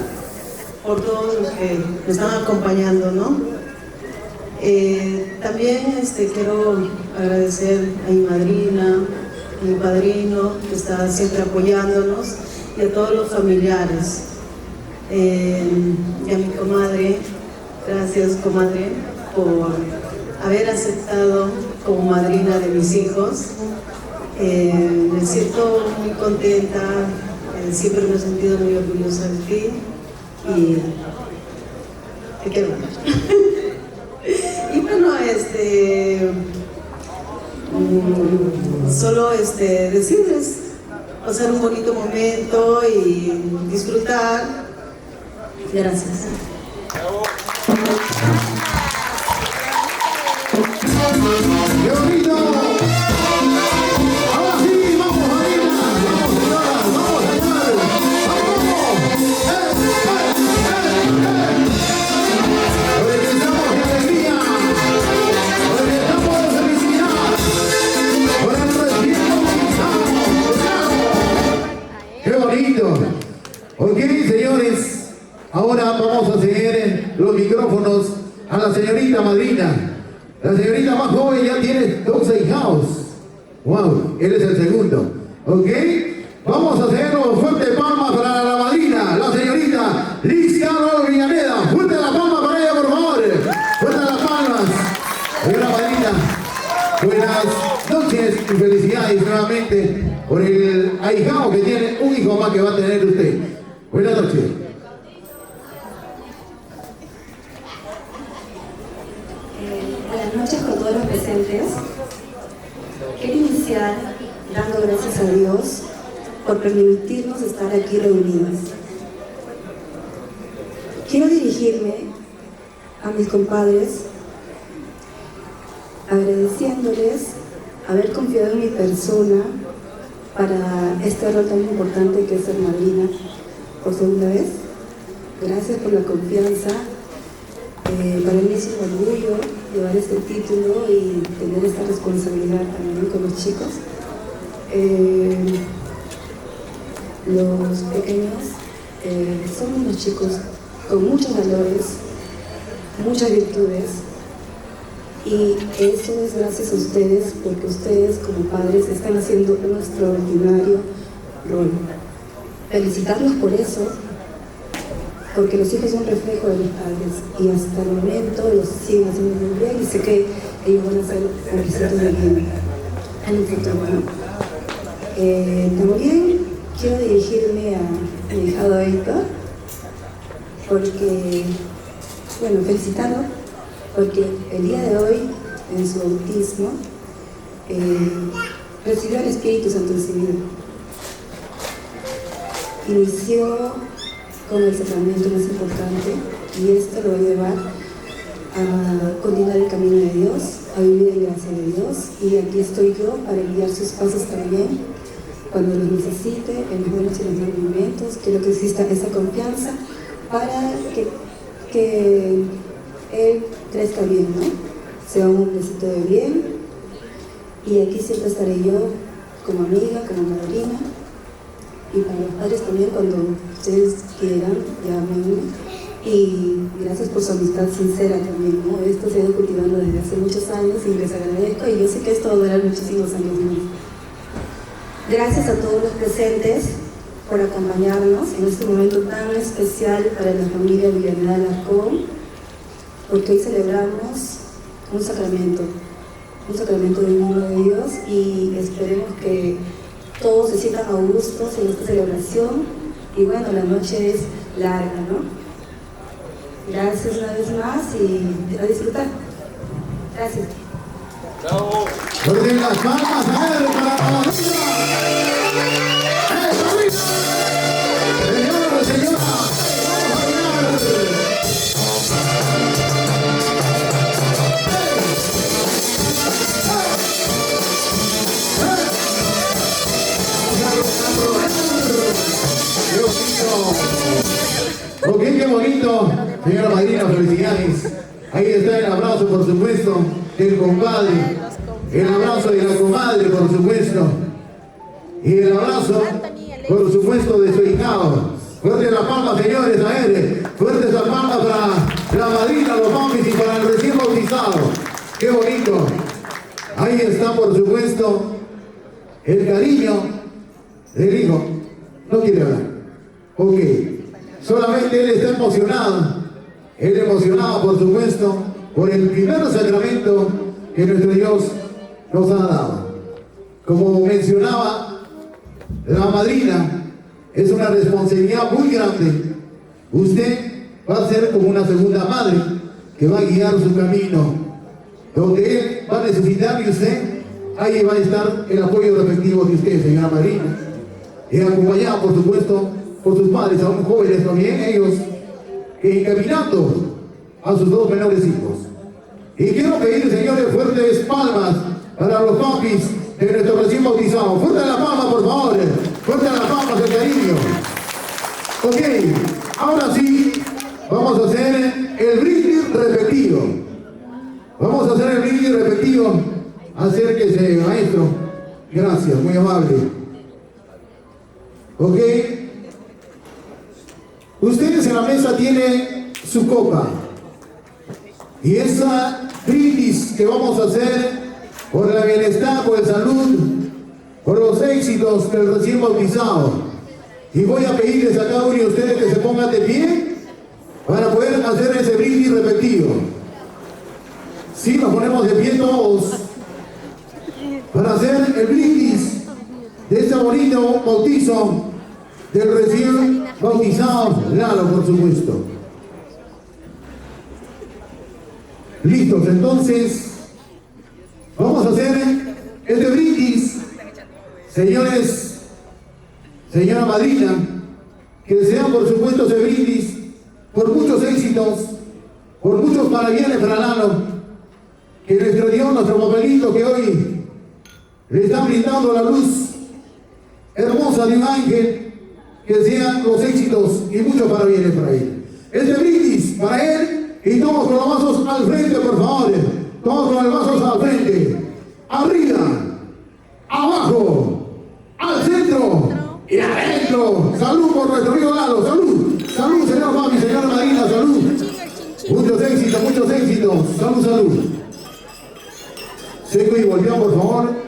por todos los que me están acompañando, ¿no? También quiero agradecer a mi madrina, a mi padrino, que está siempre apoyándonos, y a todos los familiares. Y a mi comadre, gracias comadre por haber aceptado como madrina de mis hijos. Me siento muy contenta, siempre me he sentido muy orgullosa de ti y te quiero mucho. Y bueno, solo decirles, pasar un bonito momento y disfrutar. Gracias.
¡Qué bonito! Ahora sí, vamos arriba, vamos señoras, vamos señores, vamos. Regresamos de alegría, regresamos de felicidad, por el recién comenzado. ¡Qué bonito! Ok, señores. Ahora vamos a ceder los micrófonos a la señorita madrina. La señorita más joven ya tiene 12 hijos. Wow, él es el segundo. ¿Ok? Vamos a hacer una fuerte palma para la madrina, la señorita Liz Carol Villaneda. Fuerte la palma para ella, por favor. Fuerte las palmas. Señora madrina, buenas noches y felicidades nuevamente por el ahijado que tiene, un hijo más que va a tener usted. Buenas noches.
Buenas noches con todos los presentes. Quiero iniciar dando gracias a Dios por permitirnos estar aquí reunidos. Quiero dirigirme a mis compadres agradeciéndoles haber confiado en mi persona para este rol tan importante que es ser madrina por segunda vez. Gracias por la confianza. Para mí es un orgullo llevar este título y tener esta responsabilidad también con los chicos. Los pequeños son unos chicos con muchos valores, muchas virtudes, y eso es gracias a ustedes, porque ustedes como padres están haciendo un extraordinario rol. Felicitarlos por eso, porque los hijos son un reflejo de los padres y hasta el momento los siguen haciendo muy bien y sé que ellos van a ser hombres de bien en el futuro. También quiero dirigirme a mi hijado Héctor, porque, bueno, felicitarlo, porque el día de hoy, en su bautismo, recibió el Espíritu Santo en su vida. Inició con el sacramento más importante y esto lo va a llevar a continuar el camino de Dios, a vivir en gracia de Dios, y aquí estoy yo para guiar sus pasos también cuando los necesite, en los buenos y los malos momentos. Quiero que exista esa confianza para que él crezca bien, ¿no? Sea un hombrecito de bien, y aquí siempre estaré yo como amiga, como madrina. Y para los padres también, cuando ustedes quieran, llámenme. Y gracias por su amistad sincera también, ¿no? Esto se ha ido cultivando desde hace muchos años y les agradezco, y yo sé que esto va a durar muchísimos años más. Gracias a todos los presentes por acompañarnos en este momento tan especial para la familia Villaneda Alarcón, porque hoy celebramos un sacramento un sacramento divino de Dios, y esperemos que todos se sientan a gusto en esta celebración. Y bueno, la noche es larga, ¿no? Gracias una vez más y a disfrutar. Gracias.
Chao.
Fuerte las palmas, a ver, para la madrina. Señora, señora, vamos a bailar. Ok, qué bonito, señora madrina, felicidades. Ahí está el abrazo, por supuesto, del compadre, el abrazo de la comadre, por supuesto, y el abrazo, por supuesto, de su hijado. Fuerte la palma, señores, a él. Fuerte esa palma para la madrina, los mamis y para el recién bautizado. Qué bonito. Ahí está, por supuesto, el cariño del hijo. No quiere hablar. Ok. Solamente él está emocionado. Él emocionado, por supuesto, por el primer sacramento que nuestro Dios nos ha dado. Como mencionaba la madrina, es una responsabilidad muy grande. Usted va a ser como una segunda madre que va a guiar su camino. Donde él va a necesitar de usted, ahí va a estar el apoyo respectivo de usted, señora madrina. Y acompañada, por supuesto, por sus padres, aún jóvenes también, ellos encaminando a sus dos menores hijos. Y quiero pedir, señores, fuertes palmas para los papis de nuestro recién bautizado. Fuerte la palma, por favor. Fuerte la palma, el cariño. Ok, ahora sí, vamos a hacer el brindis repetido. Vamos a hacer el brindis repetido. Acérquese, maestro. Gracias, muy amable. Ok. Ustedes en la mesa tienen su copa. Y esa brindis que vamos a hacer por el bienestar, por la salud, por los éxitos del recién bautizado. Y voy a pedirles a cada uno de ustedes que se pongan de pie para poder hacer ese brindis repetido. Sí, nos ponemos de pie todos para hacer el brindis de este bonito bautizo del recién bautizado Lalo, por supuesto. Listos, entonces vamos a hacer este brindis, señores, señora madrina, que sea por supuesto ese brindis por muchos éxitos, por muchos parabienes para Lalo, que nuestro Dios, nuestro papelito que hoy le está brindando la luz hermosa de un ángel, que sean los éxitos y muchos parabienes para él. Este brindis para él. Y todos con los vasos al frente, por favor. Todos con los vasos al frente. Arriba, abajo, al centro y adentro. Salud por nuestro amigo Lalo. Salud. Salud, señor Fabi, señora Marina. Salud. Muchos éxitos, muchos éxitos. Salud, salud. Seco y volteado, por favor.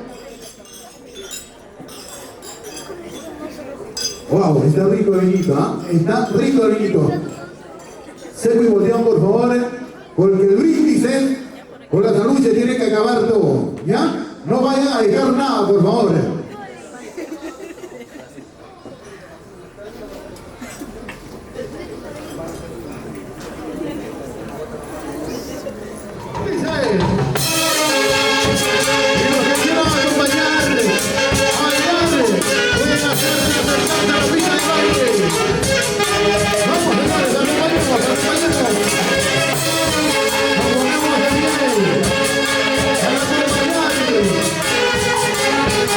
Wow, está rico el vinito, ¿ah? Está rico el vinito. Seco y volteado, por favor, porque el brindis con la salud se tiene que acabar todo, ¿ya? No vayan a dejar nada, por favor.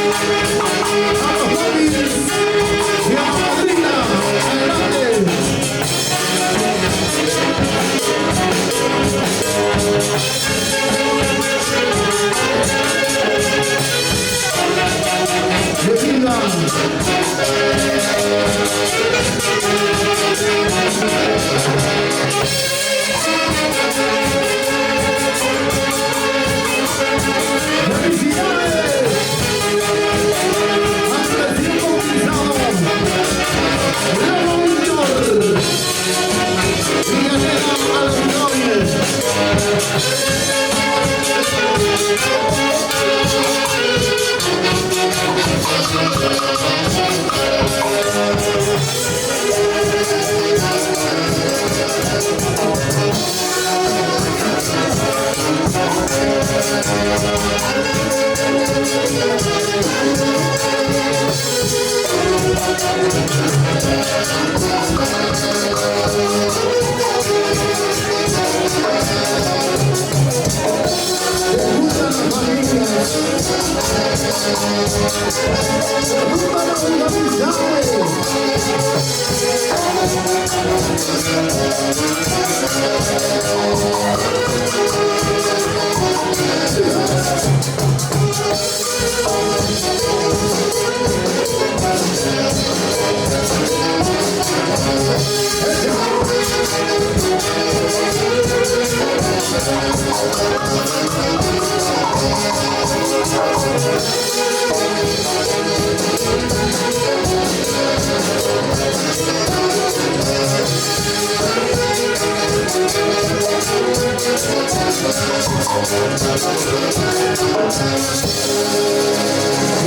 Vamos,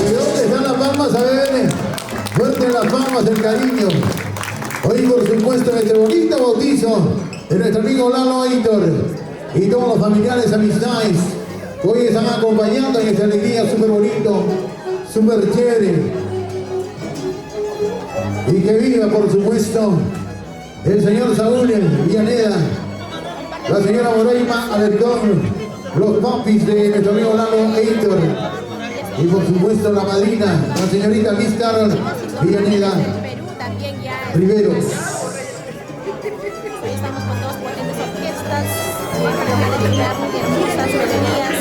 ¿Y dónde están las palmas? A ver, fuerte las palmas del cariño. Hoy, por supuesto, en este bonito bautizo de nuestro amigo Lalo Aitor y todos los familiares, amistades, que hoy están acompañando en esta alegría súper bonito, súper chévere. Y que viva, por supuesto, el señor Saúl Villaneda, la señora Moreira Alercón, los papis de nuestro amigo Lalo Aitor y por supuesto la madrina, la señorita Miss Carol Villaneda Rivero.
Hoy estamos con dos potentes orquestas para bailar muy hermosas melodías.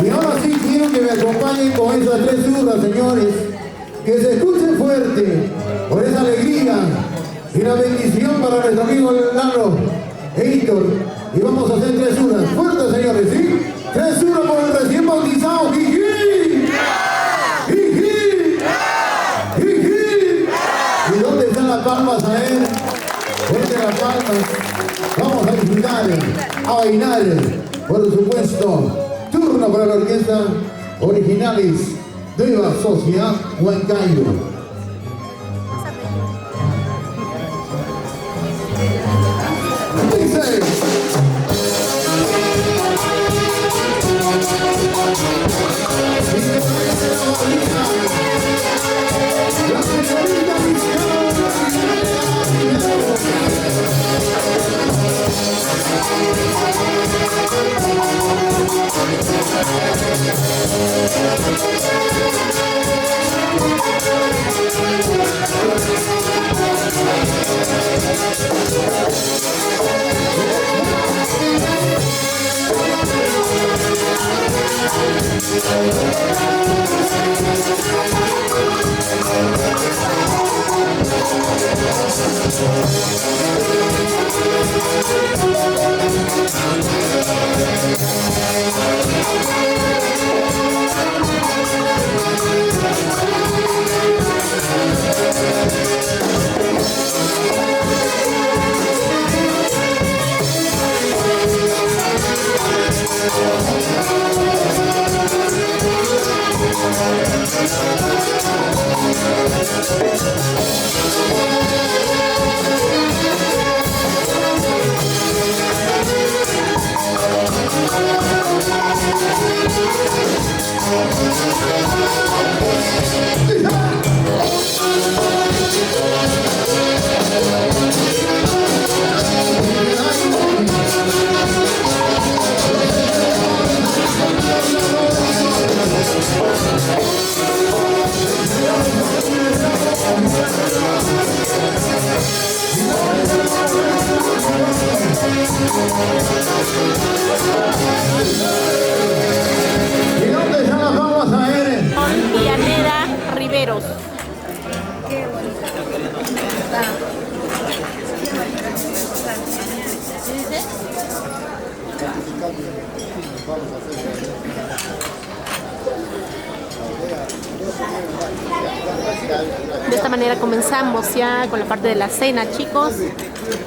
Y ahora sí quiero que me acompañen con esas tres zurras, señores, que se escuchen fuerte por esa alegría y la bendición para nuestro amigo Lalo Aitor. Y vamos a hacer tres zurras, fuertes, señores, ¿sí? Tres zurras por el recién bautizado. ¡Jiji! ¡Jiji! ¡Jiji! ¿Y dónde están las palmas a él? Fuerte las palmas. Vamos a disfrutar, a bailar, por supuesto. Turno para la orquesta Originales Nueva Sociedad Huancayo. Dice. La señorita Vizcarra. ¿Y dónde ya las vamos a ver?
Con Llanera Riveros. De esta manera comenzamos ya con la parte de la cena, chicos,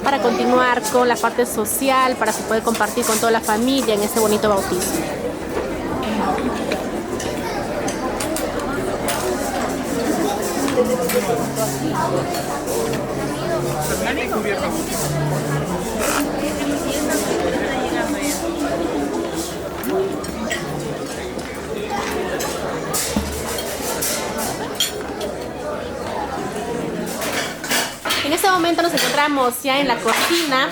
para continuar con la parte social, para que pueda compartir con toda la familia en este bonito bautizo. En este momento nos encontramos ya en la cocina.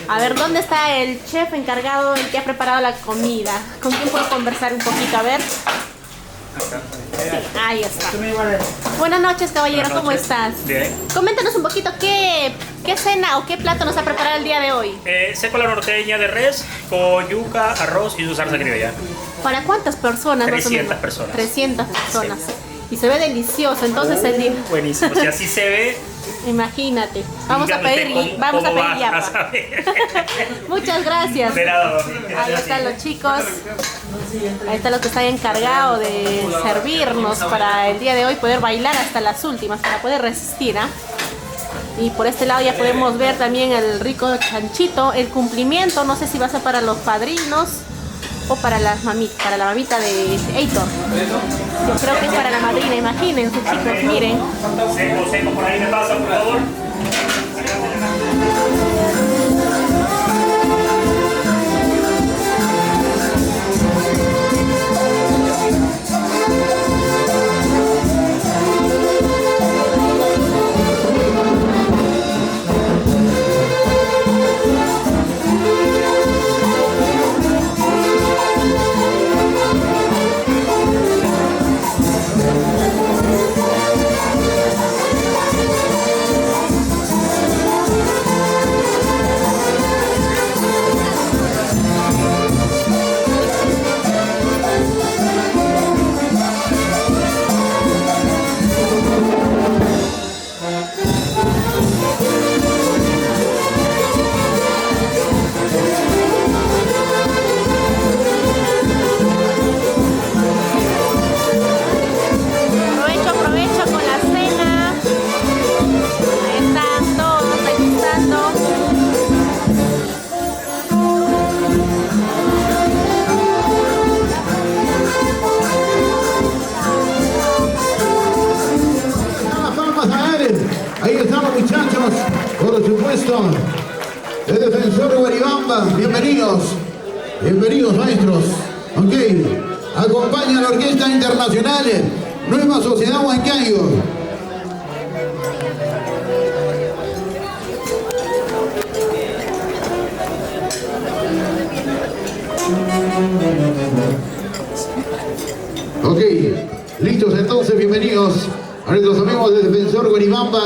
A ver, ¿dónde está el chef encargado, el que ha preparado la comida? ¿Con quién puedo conversar un poquito? A ver. Sí, ahí está. Buenas noches, caballero. ¿Cómo estás?
Bien.
Coméntanos un poquito qué cena o qué plato nos ha preparado el día de hoy.
Seco a la norteña de res con yuca, arroz y su salsa criolla.
¿Para cuántas personas?
300 personas.
300 personas. Sí. Y se ve delicioso, entonces el día.
Buenísimo, si así se ve.
Imagínate. Vamos a pedir yapa. Muchas gracias.
De nada.
Ahí están los chicos. Ahí están los que están encargados de servirnos para el día de hoy poder bailar hasta las últimas, para poder resistir, ¿ah? Y por este lado ya podemos ver también el rico chanchito, el cumplimiento, no sé si va a ser para los padrinos o para la mamita de Heitor. Yo creo que es para la madrina, imagínense, chicos, miren.
Seco, por ahí me pasa, por favor.
Por supuesto, el defensor de Guaribamba, bienvenidos, maestros. Ok, acompaña a la Orquesta Internacional Nueva Sociedad Huancayo. Ok, listos entonces, bienvenidos a nuestros amigos del defensor Guaribamba.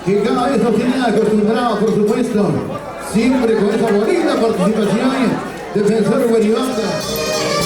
que cada vez nos tienen acostumbrados, por supuesto, siempre con esa bonita participación, Defensor Guaribanda.